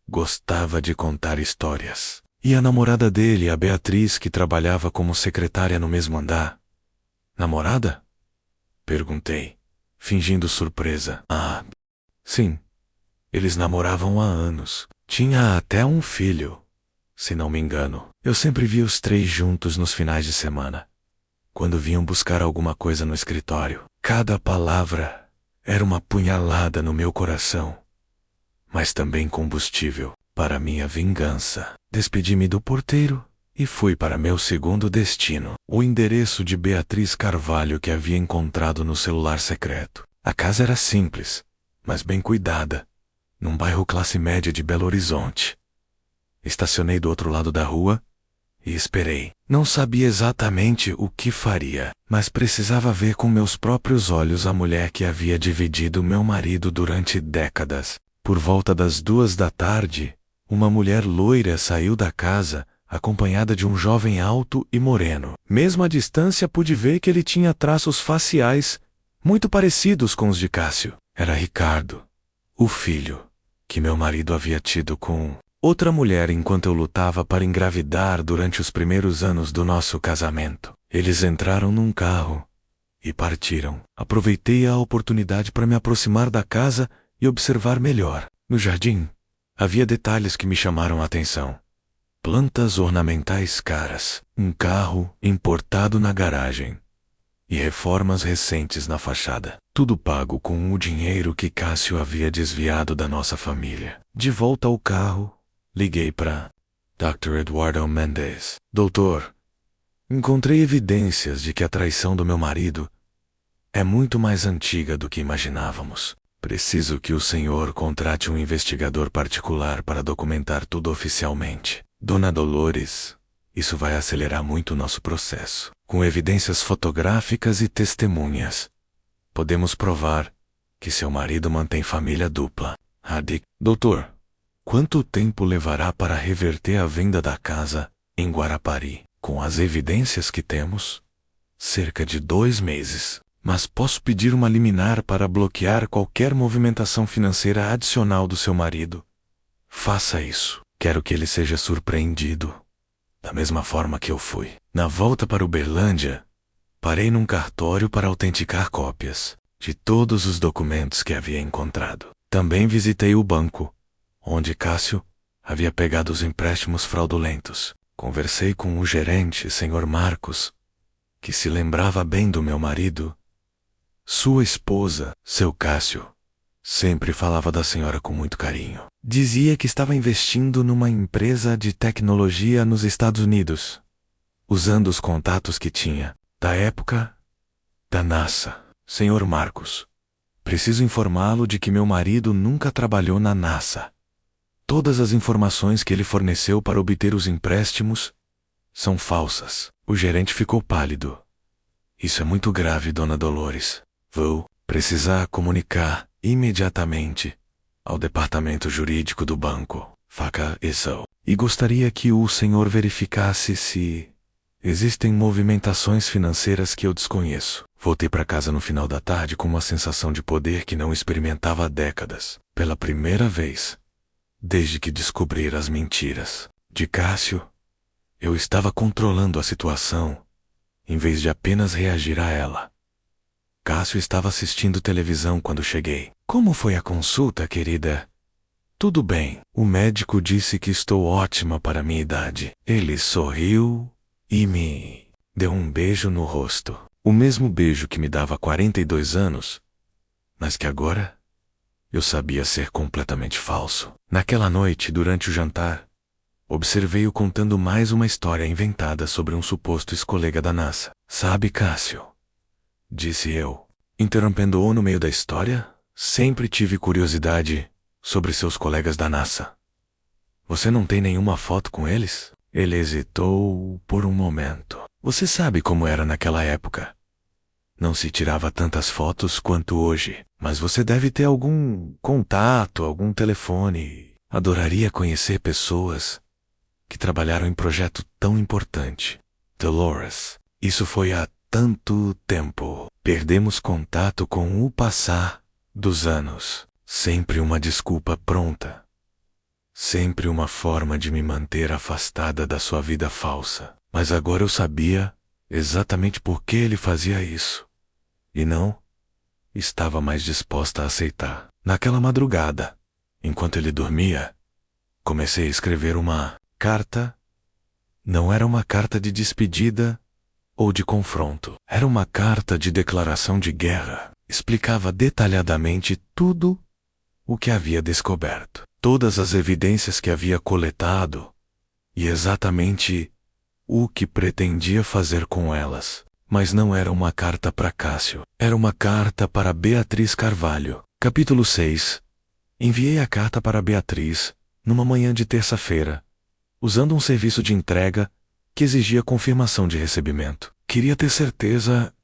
Gostava de contar histórias. E a namorada dele, a Beatriz, que trabalhava como secretária no mesmo andar? Namorada? Perguntei, fingindo surpresa. Ah, sim. Eles namoravam há anos. Tinha até um filho, se não me engano. Eu sempre via os 3 juntos nos finais de semana, quando vinham buscar alguma coisa no escritório. Cada palavra era uma punhalada no meu coração, mas também combustível para minha vingança. Despedi-me do porteiro e fui para meu segundo destino, o endereço de Beatriz Carvalho que havia encontrado no celular secreto. A casa era simples, mas bem cuidada, num bairro classe média de Belo Horizonte. Estacionei do outro lado da rua e esperei. Não sabia exatamente o que faria, mas precisava ver com meus próprios olhos a mulher que havia dividido meu marido durante décadas. Por volta das 2 da tarde, uma mulher loira saiu da casa, acompanhada de um jovem alto e moreno. Mesmo à distância pude ver que ele tinha traços faciais muito parecidos com os de Cássio. Era Ricardo, o filho que meu marido havia tido com outra mulher enquanto eu lutava para engravidar durante os primeiros anos do nosso casamento. Eles entraram num carro e partiram. Aproveitei a oportunidade para me aproximar da casa e observar melhor. No jardim, havia detalhes que me chamaram a atenção. Plantas ornamentais caras, um carro importado na garagem e reformas recentes na fachada. Tudo pago com o dinheiro que Cássio havia desviado da nossa família. De volta ao carro, liguei para Dr. Eduardo Mendes. Doutor, encontrei evidências de que a traição do meu marido é muito mais antiga do que imaginávamos. Preciso que o senhor contrate um investigador particular para documentar tudo oficialmente. Dona Dolores, isso vai acelerar muito o nosso processo. Com evidências fotográficas e testemunhas, podemos provar que seu marido mantém família dupla. Doutor, quanto tempo levará para reverter a venda da casa em Guarapari? Com as evidências que temos, cerca de 2 meses. Mas posso pedir uma liminar para bloquear qualquer movimentação financeira adicional do seu marido. Faça isso. Quero que ele seja surpreendido, da mesma forma que eu fui. Na volta para Uberlândia, parei num cartório para autenticar cópias de todos os documentos que havia encontrado. Também visitei o banco, onde Cássio havia pegado os empréstimos fraudulentos. Conversei com o gerente, Sr. Marcos, que se lembrava bem do meu marido. Sua esposa, seu Cássio, sempre falava da senhora com muito carinho. Dizia que estava investindo numa empresa de tecnologia nos Estados Unidos, usando os contatos que tinha, da época, da NASA. Senhor Marcos, preciso informá-lo de que meu marido nunca trabalhou na NASA. Todas as informações que ele forneceu para obter os empréstimos são falsas. O gerente ficou pálido. Isso é muito grave, Dona Dolores. Vou precisar comunicar imediatamente ao departamento jurídico do banco, faca isso. E gostaria que o senhor verificasse se existem movimentações financeiras que eu desconheço. Voltei para casa no final da tarde com uma sensação de poder que não experimentava há décadas. Pela primeira vez, desde que descobri as mentiras de Cássio, eu estava controlando a situação, em vez de apenas reagir a ela. Cássio estava assistindo televisão quando cheguei. Como foi a consulta, querida? Tudo bem. O médico disse que estou ótima para minha idade. Ele sorriu e me deu um beijo no rosto. O mesmo beijo que me dava 42 anos, mas que agora eu sabia ser completamente falso. Naquela noite, durante o jantar, observei-o contando mais uma história inventada sobre um suposto ex-colega da NASA. Sabe, Cássio, disse eu, interrompendo-o no meio da história. Sempre tive curiosidade sobre seus colegas da NASA. Você não tem nenhuma foto com eles? Ele hesitou por um momento. Você sabe como era naquela época. Não se tirava tantas fotos quanto hoje, mas você deve ter algum contato, algum telefone. Adoraria conhecer pessoas que trabalharam em projeto tão importante. Dolores, isso foi há tanto tempo. Perdemos contato com o passar dos anos. Sempre uma desculpa pronta. Sempre uma forma de me manter afastada da sua vida falsa. Mas agora eu sabia exatamente por que ele fazia isso. E não estava mais disposta a aceitar. Naquela madrugada, enquanto ele dormia, comecei a escrever uma carta. Não era uma carta de despedida ou de confronto. Era uma carta de declaração de guerra. Explicava detalhadamente tudo o que havia descoberto. Todas as evidências que havia coletado e exatamente o que pretendia fazer com elas. Mas não era uma carta para Cássio. Era uma carta para Beatriz Carvalho. Capítulo 6. Enviei a carta para Beatriz numa manhã de terça-feira, usando um serviço de entrega que exigia confirmação de recebimento. Queria ter certeza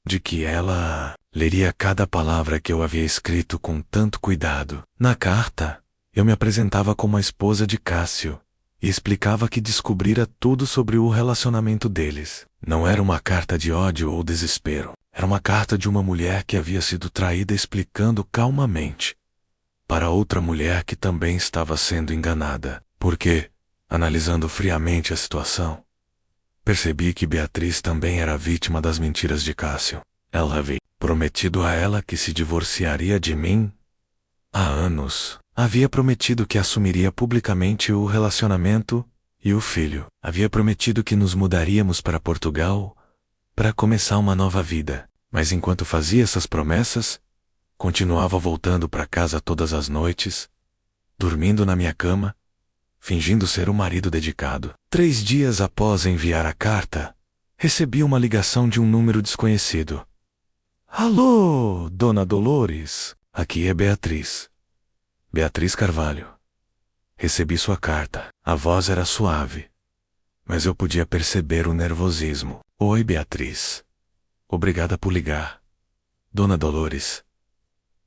de que ela leria cada palavra que eu havia escrito com tanto cuidado. Na carta, eu me apresentava como a esposa de Cássio e explicava que descobrira tudo sobre o relacionamento deles. Não era uma carta de ódio ou desespero. Era uma carta de uma mulher que havia sido traída, explicando calmamente para outra mulher que também estava sendo enganada. Porque, analisando friamente a situação, percebi que Beatriz também era vítima das mentiras de Cássio. Ela havia prometido a ela que se divorciaria de mim há anos. Havia prometido que assumiria publicamente o relacionamento e o filho. Havia prometido que nos mudaríamos para Portugal para começar uma nova vida. Mas enquanto fazia essas promessas, continuava voltando para casa todas as noites, dormindo na minha cama, fingindo ser um marido dedicado. 3 dias após enviar a carta, recebi uma ligação de um número desconhecido. Alô, Dona Dolores, aqui é Beatriz. Beatriz Carvalho. Recebi sua carta. A voz era suave, mas eu podia perceber o nervosismo. Oi, Beatriz. Obrigada por ligar. Dona Dolores.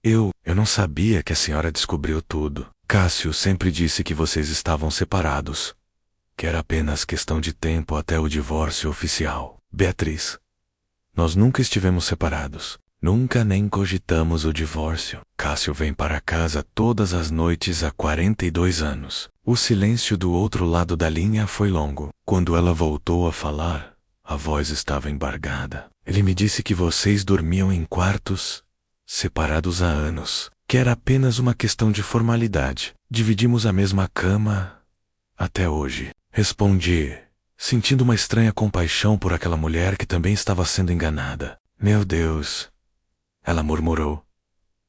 Eu não sabia que a senhora descobriu tudo. Cássio sempre disse que vocês estavam separados, que era apenas questão de tempo até o divórcio oficial. Beatriz. Nós nunca estivemos separados. Nunca nem cogitamos o divórcio. Cássio vem para casa todas as noites há 42 anos. O silêncio do outro lado da linha foi longo. Quando ela voltou a falar, a voz estava embargada. Ele me disse que vocês dormiam em quartos separados há anos, que era apenas uma questão de formalidade. Dividimos a mesma cama até hoje. Respondi, sentindo uma estranha compaixão por aquela mulher que também estava sendo enganada. Meu Deus, ela murmurou.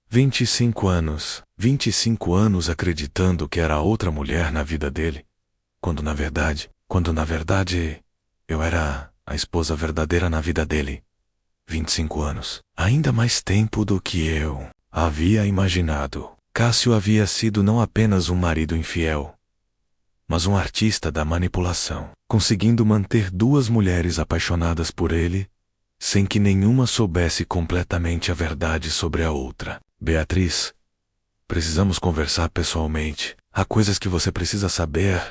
25 anos. 25 anos acreditando que era outra mulher na vida dele, quando na verdade, eu era a esposa verdadeira na vida dele. 25 anos. Ainda mais tempo do que eu havia imaginado. Cássio havia sido não apenas um marido infiel, mas um artista da manipulação, conseguindo manter 2 mulheres apaixonadas por ele, sem que nenhuma soubesse completamente a verdade sobre a outra. Beatriz, precisamos conversar pessoalmente. Há coisas que você precisa saber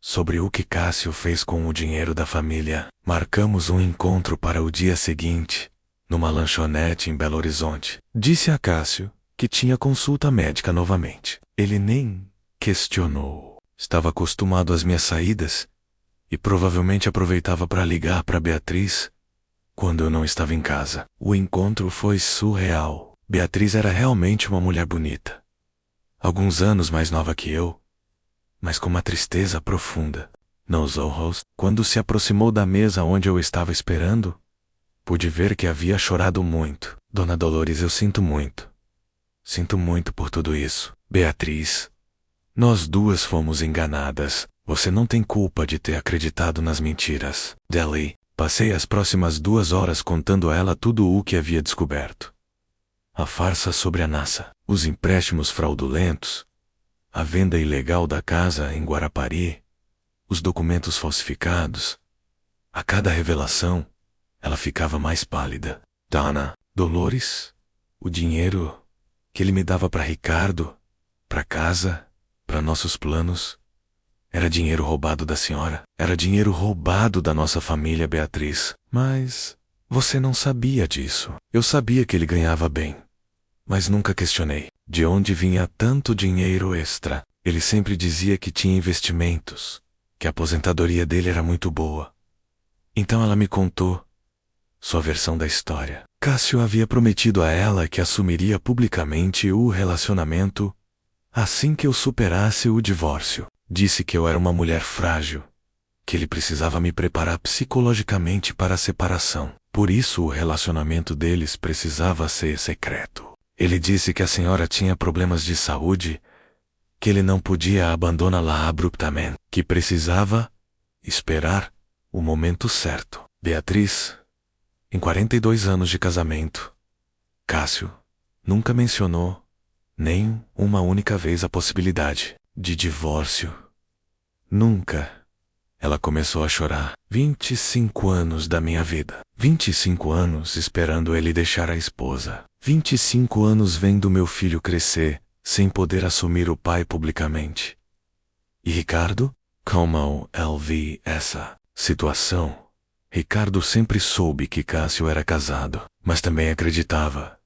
sobre o que Cássio fez com o dinheiro da família. Marcamos um encontro para o dia seguinte, numa lanchonete em Belo Horizonte. Disse a Cássio que tinha consulta médica novamente. Ele nem questionou. Estava acostumado às minhas saídas e provavelmente aproveitava para ligar para Beatriz quando eu não estava em casa. O encontro foi surreal. Beatriz era realmente uma mulher bonita. Alguns anos mais nova que eu, mas com uma tristeza profunda nos olhos. Quando se aproximou da mesa onde eu estava esperando, pude ver que havia chorado muito. Dona Dolores, eu sinto muito. Sinto muito por tudo isso. Beatriz, nós 2 fomos enganadas. Você não tem culpa de ter acreditado nas mentiras. Dali, passei as próximas 2 horas contando a ela tudo o que havia descoberto. A farsa sobre a Nasa, os empréstimos fraudulentos, a venda ilegal da casa em Guarapari, os documentos falsificados. A cada revelação, ela ficava mais pálida. Dona Dolores, o dinheiro que ele me dava para Ricardo, para casa, para nossos planos, era dinheiro roubado da senhora. Era dinheiro roubado da nossa família, Beatriz. Mas você não sabia disso. Eu sabia que ele ganhava bem, mas nunca questionei de onde vinha tanto dinheiro extra. Ele sempre dizia que tinha investimentos, que a aposentadoria dele era muito boa. Então ela me contou sua versão da história. Cássio havia prometido a ela que assumiria publicamente o relacionamento assim que eu superasse o divórcio. Disse que eu era uma mulher frágil, que ele precisava me preparar psicologicamente para a separação. Por isso o relacionamento deles precisava ser secreto. Ele disse que a senhora tinha problemas de saúde, que ele não podia abandoná-la abruptamente, que precisava esperar o momento certo. Beatriz, em 42 anos de casamento, Cássio nunca mencionou nem uma única vez a possibilidade de divórcio. Nunca. Ela começou a chorar. 25 anos da minha vida. 25 anos esperando ele deixar a esposa. 25 anos vendo meu filho crescer, sem poder assumir o pai publicamente. E Ricardo? Como eu vi essa situação? Ricardo sempre soube que Cássio era casado, mas também acreditava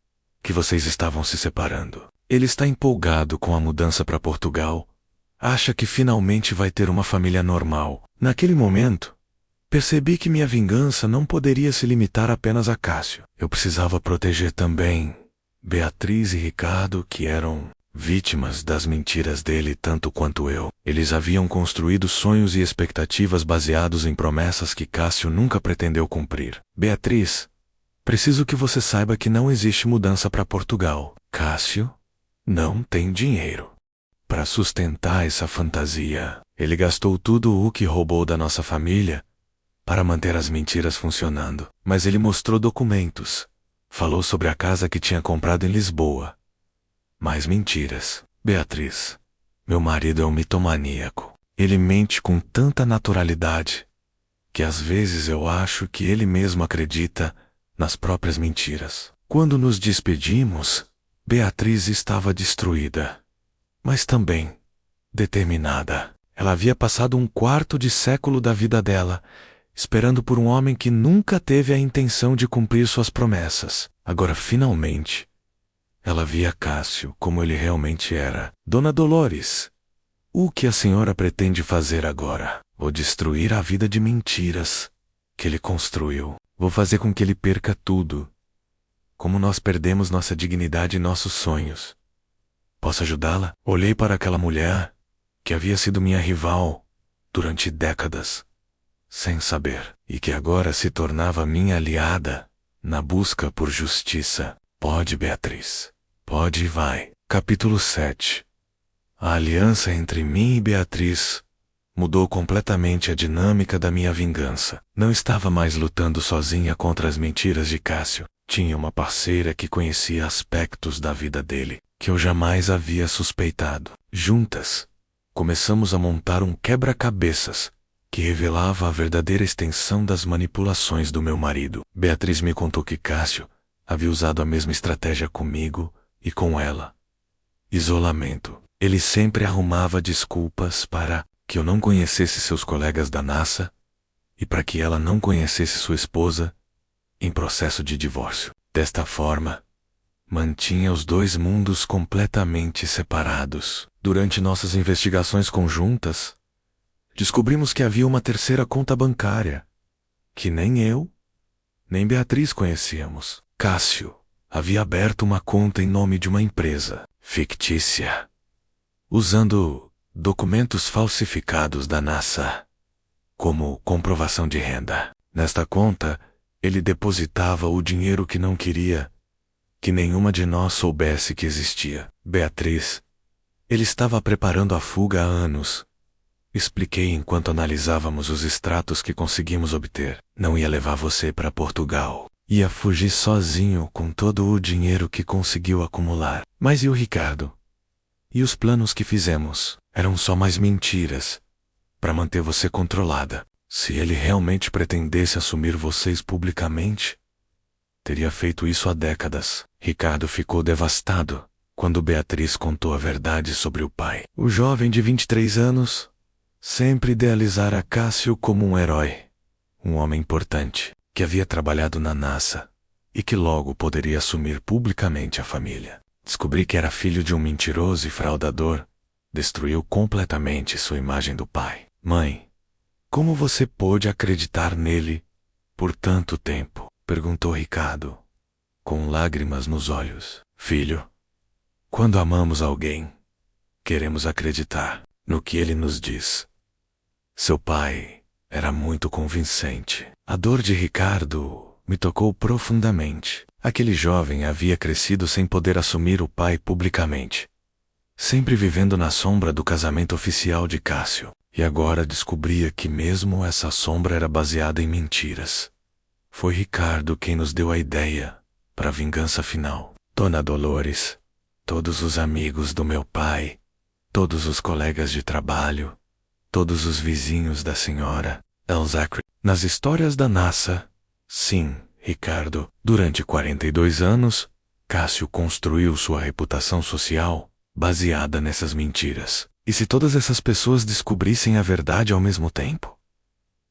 que vocês estavam se separando. Ele está empolgado com a mudança para Portugal. Acha que finalmente vai ter uma família normal. Naquele momento, percebi que minha vingança não poderia se limitar apenas a Cássio. Eu precisava proteger também Beatriz e Ricardo, que eram vítimas das mentiras dele tanto quanto eu. Eles haviam construído sonhos e expectativas baseados em promessas que Cássio nunca pretendeu cumprir. Beatriz, preciso que você saiba que não existe mudança para Portugal. Cássio não tem dinheiro para sustentar essa fantasia. Ele gastou tudo o que roubou da nossa família para manter as mentiras funcionando. Mas ele mostrou documentos. Falou sobre a casa que tinha comprado em Lisboa. Mais mentiras. Beatriz, meu marido é um mitomaníaco. Ele mente com tanta naturalidade que às vezes eu acho que ele mesmo acredita nas próprias mentiras. Quando nos despedimos, Beatriz estava destruída, mas também determinada. Ela havia passado um quarto de século da vida dela esperando por um homem que nunca teve a intenção de cumprir suas promessas. Agora, finalmente, ela via Cássio como ele realmente era. Dona Dolores, o que a senhora pretende fazer agora? Vou destruir a vida de mentiras que ele construiu. Vou fazer com que ele perca tudo, como nós perdemos nossa dignidade e nossos sonhos. Posso ajudá-la? Olhei para aquela mulher que havia sido minha rival durante décadas, sem saber, e que agora se tornava minha aliada na busca por justiça. Pode, Beatriz. Pode e vai. Capítulo 7. A aliança entre mim e Beatriz mudou completamente a dinâmica da minha vingança. Não estava mais lutando sozinha contra as mentiras de Cássio. Tinha uma parceira que conhecia aspectos da vida dele que eu jamais havia suspeitado. Juntas, começamos a montar um quebra-cabeças que revelava a verdadeira extensão das manipulações do meu marido. Beatriz me contou que Cássio havia usado a mesma estratégia comigo e com ela. Isolamento. Ele sempre arrumava desculpas para que eu não conhecesse seus colegas da NASA e para que ela não conhecesse sua esposa em processo de divórcio. Desta forma, mantinha os dois mundos completamente separados. Durante nossas investigações conjuntas, descobrimos que havia uma terceira conta bancária, que nem eu, nem Beatriz conhecíamos. Cássio havia aberto uma conta em nome de uma empresa fictícia, usando documentos falsificados da NASA como comprovação de renda. Nesta conta, ele depositava o dinheiro que não queria que nenhuma de nós soubesse que existia. Beatriz, ele estava preparando a fuga há anos. Expliquei enquanto analisávamos os extratos que conseguimos obter. Não ia levar você para Portugal. Ia fugir sozinho com todo o dinheiro que conseguiu acumular. Mas e o Ricardo? E os planos que fizemos? Eram só mais mentiras para manter você controlada. Se ele realmente pretendesse assumir vocês publicamente, teria feito isso há décadas. Ricardo ficou devastado quando Beatriz contou a verdade sobre o pai. O jovem de 23 anos sempre idealizara Cássio como um herói, um homem importante, que havia trabalhado na NASA e que logo poderia assumir publicamente a família. Descobrir que era filho de um mentiroso e fraudador destruiu completamente sua imagem do pai. Mãe, como você pôde acreditar nele por tanto tempo? Perguntou Ricardo, com lágrimas nos olhos. Filho, quando amamos alguém, queremos acreditar no que ele nos diz. Seu pai era muito convincente. A dor de Ricardo me tocou profundamente. Aquele jovem havia crescido sem poder assumir o pai publicamente, sempre vivendo na sombra do casamento oficial de Cássio. E agora descobria que mesmo essa sombra era baseada em mentiras. Foi Ricardo quem nos deu a ideia para a vingança final. Dona Dolores, todos os amigos do meu pai, todos os colegas de trabalho, todos os vizinhos da senhora Elzacre. Nas histórias da NASA, sim, Ricardo, durante 42 anos, Cássio construiu sua reputação social baseada nessas mentiras. E se todas essas pessoas descobrissem a verdade ao mesmo tempo?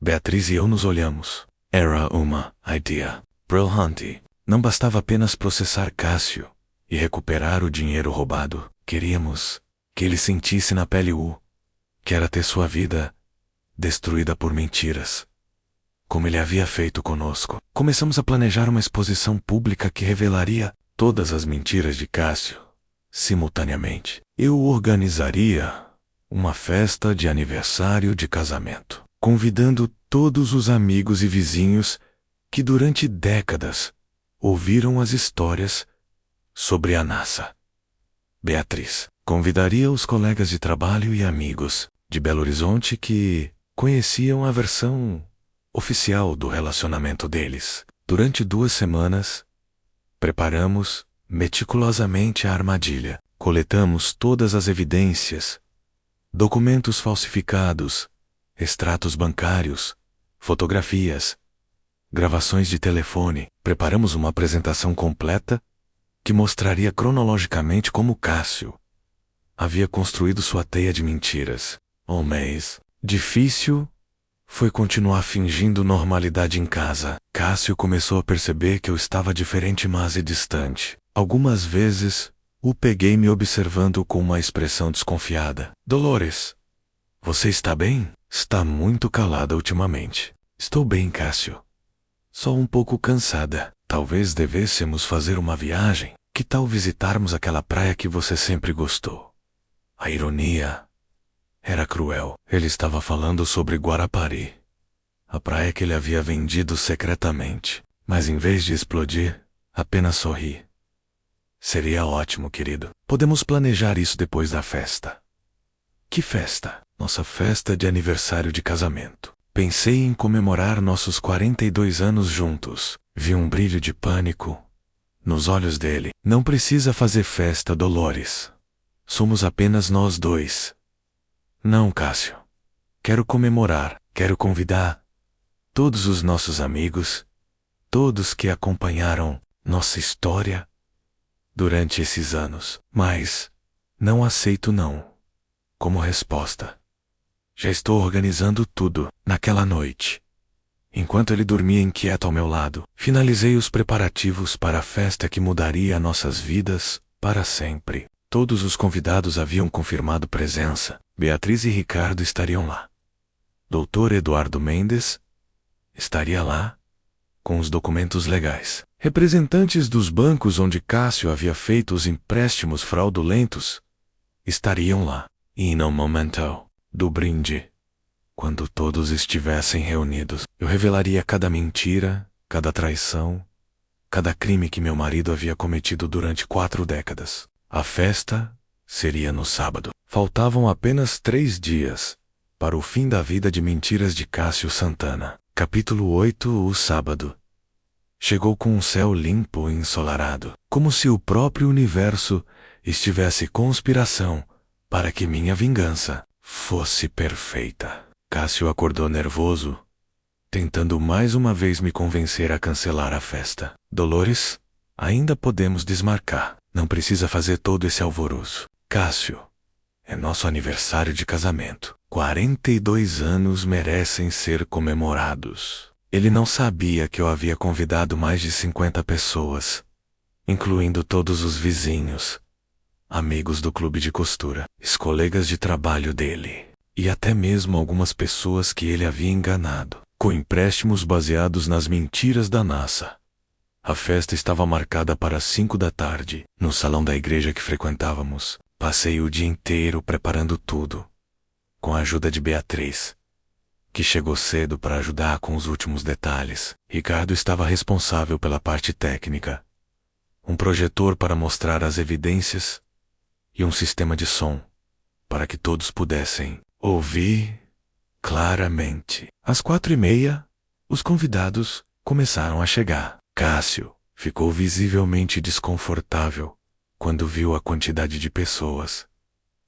Beatriz e eu nos olhamos. Era uma ideia brilhante. Não bastava apenas processar Cássio e recuperar o dinheiro roubado. Queríamos que ele sentisse na pele o que era ter sua vida destruída por mentiras, como ele havia feito conosco. Começamos a planejar uma exposição pública que revelaria todas as mentiras de Cássio simultaneamente. Eu organizaria uma festa de aniversário de casamento, convidando todos os amigos e vizinhos que durante décadas ouviram as histórias sobre a NASA. Beatriz convidaria os colegas de trabalho e amigos de Belo Horizonte que conheciam a versão oficial do relacionamento deles. Durante 2 semanas, preparamos meticulosamente a armadilha. Coletamos todas as evidências, documentos falsificados, extratos bancários, fotografias, gravações de telefone. Preparamos uma apresentação completa que mostraria cronologicamente como Cássio havia construído sua teia de mentiras. Um mês difícil foi continuar fingindo normalidade em casa. Cássio começou a perceber que eu estava diferente, mas e distante. Algumas vezes o peguei me observando com uma expressão desconfiada. Dolores, você está bem? Está muito calada ultimamente. Estou bem, Cássio. Só um pouco cansada. Talvez devêssemos fazer uma viagem. Que tal visitarmos aquela praia que você sempre gostou? A ironia era cruel. Ele estava falando sobre Guarapari, a praia que ele havia vendido secretamente. Mas em vez de explodir, apenas sorri. Seria ótimo, querido. Podemos planejar isso depois da festa. Que festa? Nossa festa de aniversário de casamento. Pensei em comemorar nossos 42 anos juntos. Vi um brilho de pânico nos olhos dele. Não precisa fazer festa, Dolores. Somos apenas nós dois. Não, Cássio. Quero comemorar. Quero convidar todos os nossos amigos, todos que acompanharam nossa história durante esses anos. Mas não aceito não como resposta. Já estou organizando tudo. Naquela noite, enquanto ele dormia inquieto ao meu lado, finalizei os preparativos para a festa que mudaria nossas vidas para sempre. Todos os convidados haviam confirmado presença. Beatriz e Ricardo estariam lá. Dr. Eduardo Mendes estaria lá, com os documentos legais. Representantes dos bancos onde Cássio havia feito os empréstimos fraudulentos estariam lá. E no momento do brinde, quando todos estivessem reunidos, eu revelaria cada mentira, cada traição, cada crime que meu marido havia cometido durante 4 décadas. A festa seria no sábado. Faltavam apenas 3 dias para o fim da vida de mentiras de Cássio Santana. Capítulo 8. O sábado. Chegou com um céu limpo e ensolarado, como se o próprio universo estivesse conspiração para que minha vingança fosse perfeita. Cássio acordou nervoso, tentando mais uma vez me convencer a cancelar a festa. Dolores, ainda podemos desmarcar. Não precisa fazer todo esse alvoroço. Cássio, é nosso aniversário de casamento. 42 anos merecem ser comemorados. Ele não sabia que eu havia convidado mais de 50 pessoas, incluindo todos os vizinhos, amigos do clube de costura, ex-colegas de trabalho dele, e até mesmo algumas pessoas que ele havia enganado, com empréstimos baseados nas mentiras da NASA. A festa estava marcada para as 5 da tarde, no salão da igreja que frequentávamos. Passei o dia inteiro preparando tudo, com a ajuda de Beatriz, que chegou cedo para ajudar com os últimos detalhes. Ricardo estava responsável pela parte técnica, um projetor para mostrar as evidências e um sistema de som, para que todos pudessem ouvir claramente. Às 4:30, os convidados começaram a chegar. Cássio ficou visivelmente desconfortável quando viu a quantidade de pessoas,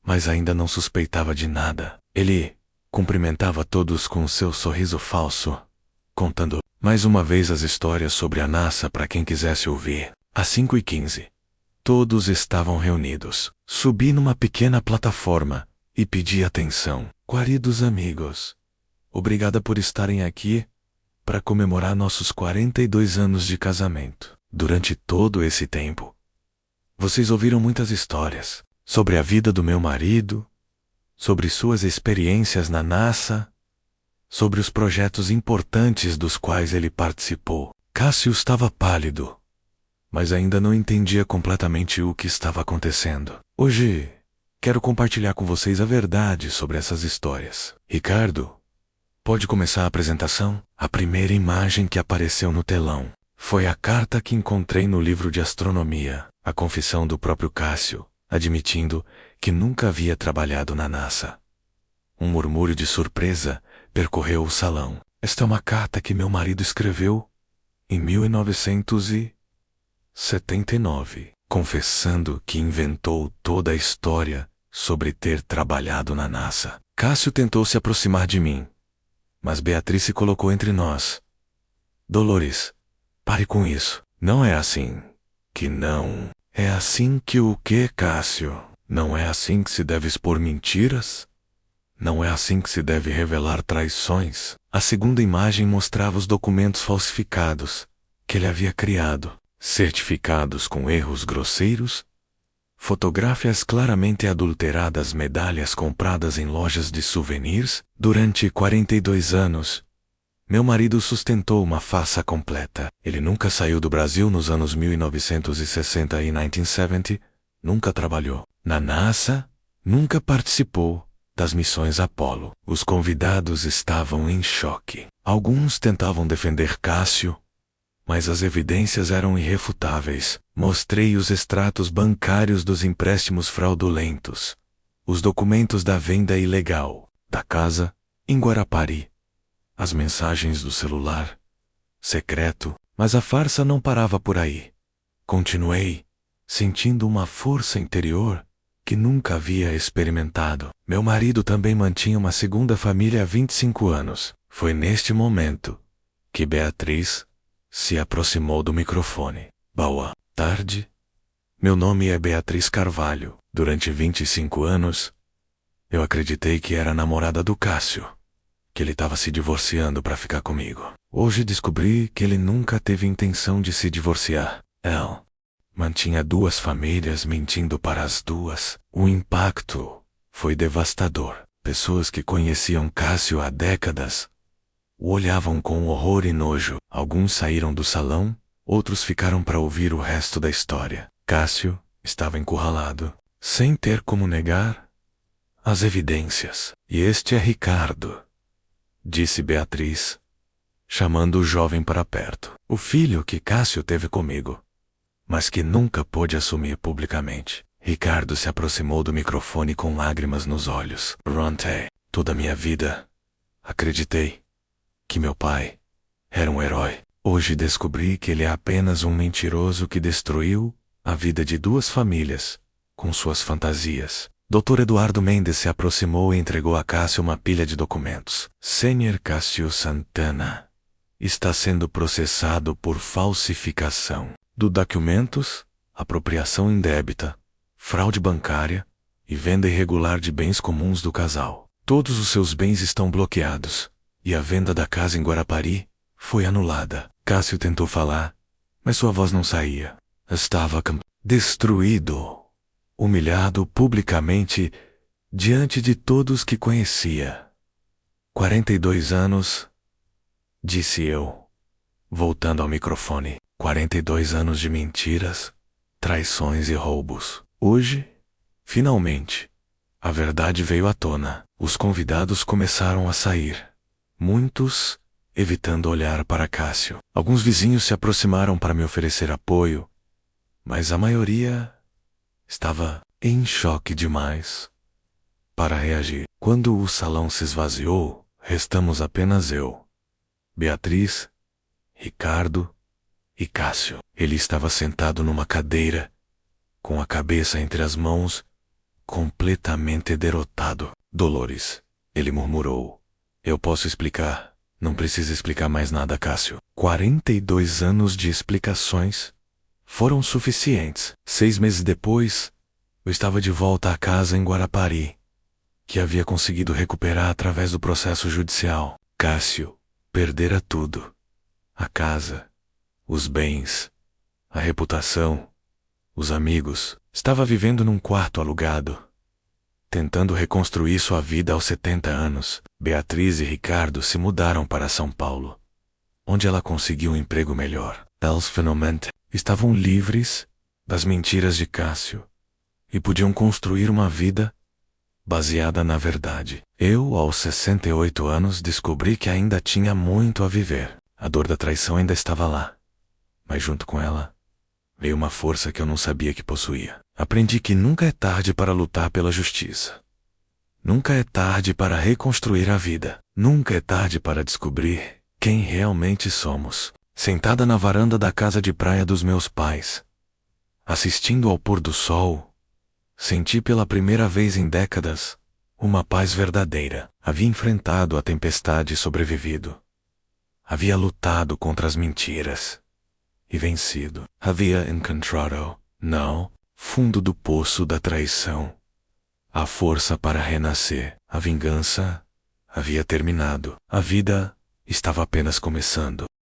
mas ainda não suspeitava de nada. Ele cumprimentava todos com seu sorriso falso, contando mais uma vez as histórias sobre a NASA para quem quisesse ouvir. Às 5:15, todos estavam reunidos. Subi numa pequena plataforma e pedi atenção. Queridos amigos, obrigada por estarem aqui para comemorar nossos 42 anos de casamento. Durante todo esse tempo, vocês ouviram muitas histórias sobre a vida do meu marido, sobre suas experiências na NASA, sobre os projetos importantes dos quais ele participou. Cássio estava pálido, mas ainda não entendia completamente o que estava acontecendo. Hoje, quero compartilhar com vocês a verdade sobre essas histórias. Ricardo, pode começar a apresentação? A primeira imagem que apareceu no telão foi a carta que encontrei no livro de astronomia, a confissão do próprio Cássio, admitindo que nunca havia trabalhado na NASA. Um murmúrio de surpresa percorreu o salão. Esta é uma carta que meu marido escreveu em 1979, confessando que inventou toda a história sobre ter trabalhado na NASA. Cássio tentou se aproximar de mim, mas Beatriz se colocou entre nós. Dolores, pare com isso. Não é assim. Que não. É assim que o quê, Cássio? Não é assim que se deve expor mentiras? Não é assim que se deve revelar traições? A segunda imagem mostrava os documentos falsificados que ele havia criado, certificados com erros grosseiros, fotografias claramente adulteradas, medalhas compradas em lojas de souvenirs. Durante 42 anos, meu marido sustentou uma farsa completa. Ele nunca saiu do Brasil nos anos 1960 e 1970, nunca trabalhou na NASA, nunca participou das missões Apollo. Os convidados estavam em choque. Alguns tentavam defender Cássio, mas as evidências eram irrefutáveis. Mostrei os extratos bancários dos empréstimos fraudulentos, os documentos da venda ilegal da casa em Guarapari, as mensagens do celular secreto, mas a farsa não parava por aí. Continuei, sentindo uma força interior que nunca havia experimentado. Meu marido também mantinha uma segunda família há 25 anos. Foi neste momento que Beatriz se aproximou do microfone. Boa tarde. Meu nome é Beatriz Carvalho. Durante 25 anos, eu acreditei que era a namorada do Cássio, que ele estava se divorciando para ficar comigo. Hoje descobri que ele nunca teve intenção de se divorciar. Ele mantinha 2 famílias, mentindo para as 2. O impacto foi devastador. Pessoas que conheciam Cássio há décadas o olhavam com horror e nojo. Alguns saíram do salão, outros ficaram para ouvir o resto da história. Cássio estava encurralado, sem ter como negar as evidências. E este é Ricardo, disse Beatriz, chamando o jovem para perto. O filho que Cássio teve comigo, mas que nunca pôde assumir publicamente. Ricardo se aproximou do microfone com lágrimas nos olhos. Ronte, toda a minha vida acreditei que meu pai era um herói. Hoje descobri que ele é apenas um mentiroso que destruiu a vida de 2 famílias com suas fantasias. Dr. Eduardo Mendes se aproximou e entregou a Cássio uma pilha de documentos. Senhor Cássio Santana está sendo processado por falsificação de documentos, apropriação indébita, fraude bancária e venda irregular de bens comuns do casal. Todos os seus bens estão bloqueados e a venda da casa em Guarapari foi anulada. Cássio tentou falar, mas sua voz não saía. Estava destruído, humilhado publicamente diante de todos que conhecia. 42 anos, disse eu, voltando ao microfone. 42 anos de mentiras, traições e roubos. Hoje, finalmente, a verdade veio à tona. Os convidados começaram a sair. Muitos evitando olhar para Cássio. Alguns vizinhos se aproximaram para me oferecer apoio, mas a maioria estava em choque demais para reagir. Quando o salão se esvaziou, restamos apenas eu, Beatriz, Ricardo e Cássio. Ele estava sentado numa cadeira, com a cabeça entre as mãos, completamente derrotado. Dolores, ele murmurou. Eu posso explicar. Não precisa explicar mais nada, Cássio. 42 anos de explicações foram suficientes. 6 meses depois, eu estava de volta à casa em Guarapari, que havia conseguido recuperar através do processo judicial. Cássio perdera tudo. A casa, os bens, a reputação, os amigos. Estava vivendo num quarto alugado, tentando reconstruir sua vida aos 70 anos. Beatriz e Ricardo se mudaram para São Paulo, onde ela conseguiu um emprego melhor. Eles finalmente estavam livres das mentiras de Cássio e podiam construir uma vida baseada na verdade. Eu, aos 68 anos, descobri que ainda tinha muito a viver. A dor da traição ainda estava lá, mas junto com ela veio uma força que eu não sabia que possuía. Aprendi que nunca é tarde para lutar pela justiça. Nunca é tarde para reconstruir a vida. Nunca é tarde para descobrir quem realmente somos. Sentada na varanda da casa de praia dos meus pais, assistindo ao pôr do sol, senti pela primeira vez em décadas uma paz verdadeira. Havia enfrentado a tempestade e sobrevivido. Havia lutado contra as mentiras e vencido. Havia encontrado, no fundo do poço da traição, a força para renascer. A vingança havia terminado. A vida estava apenas começando.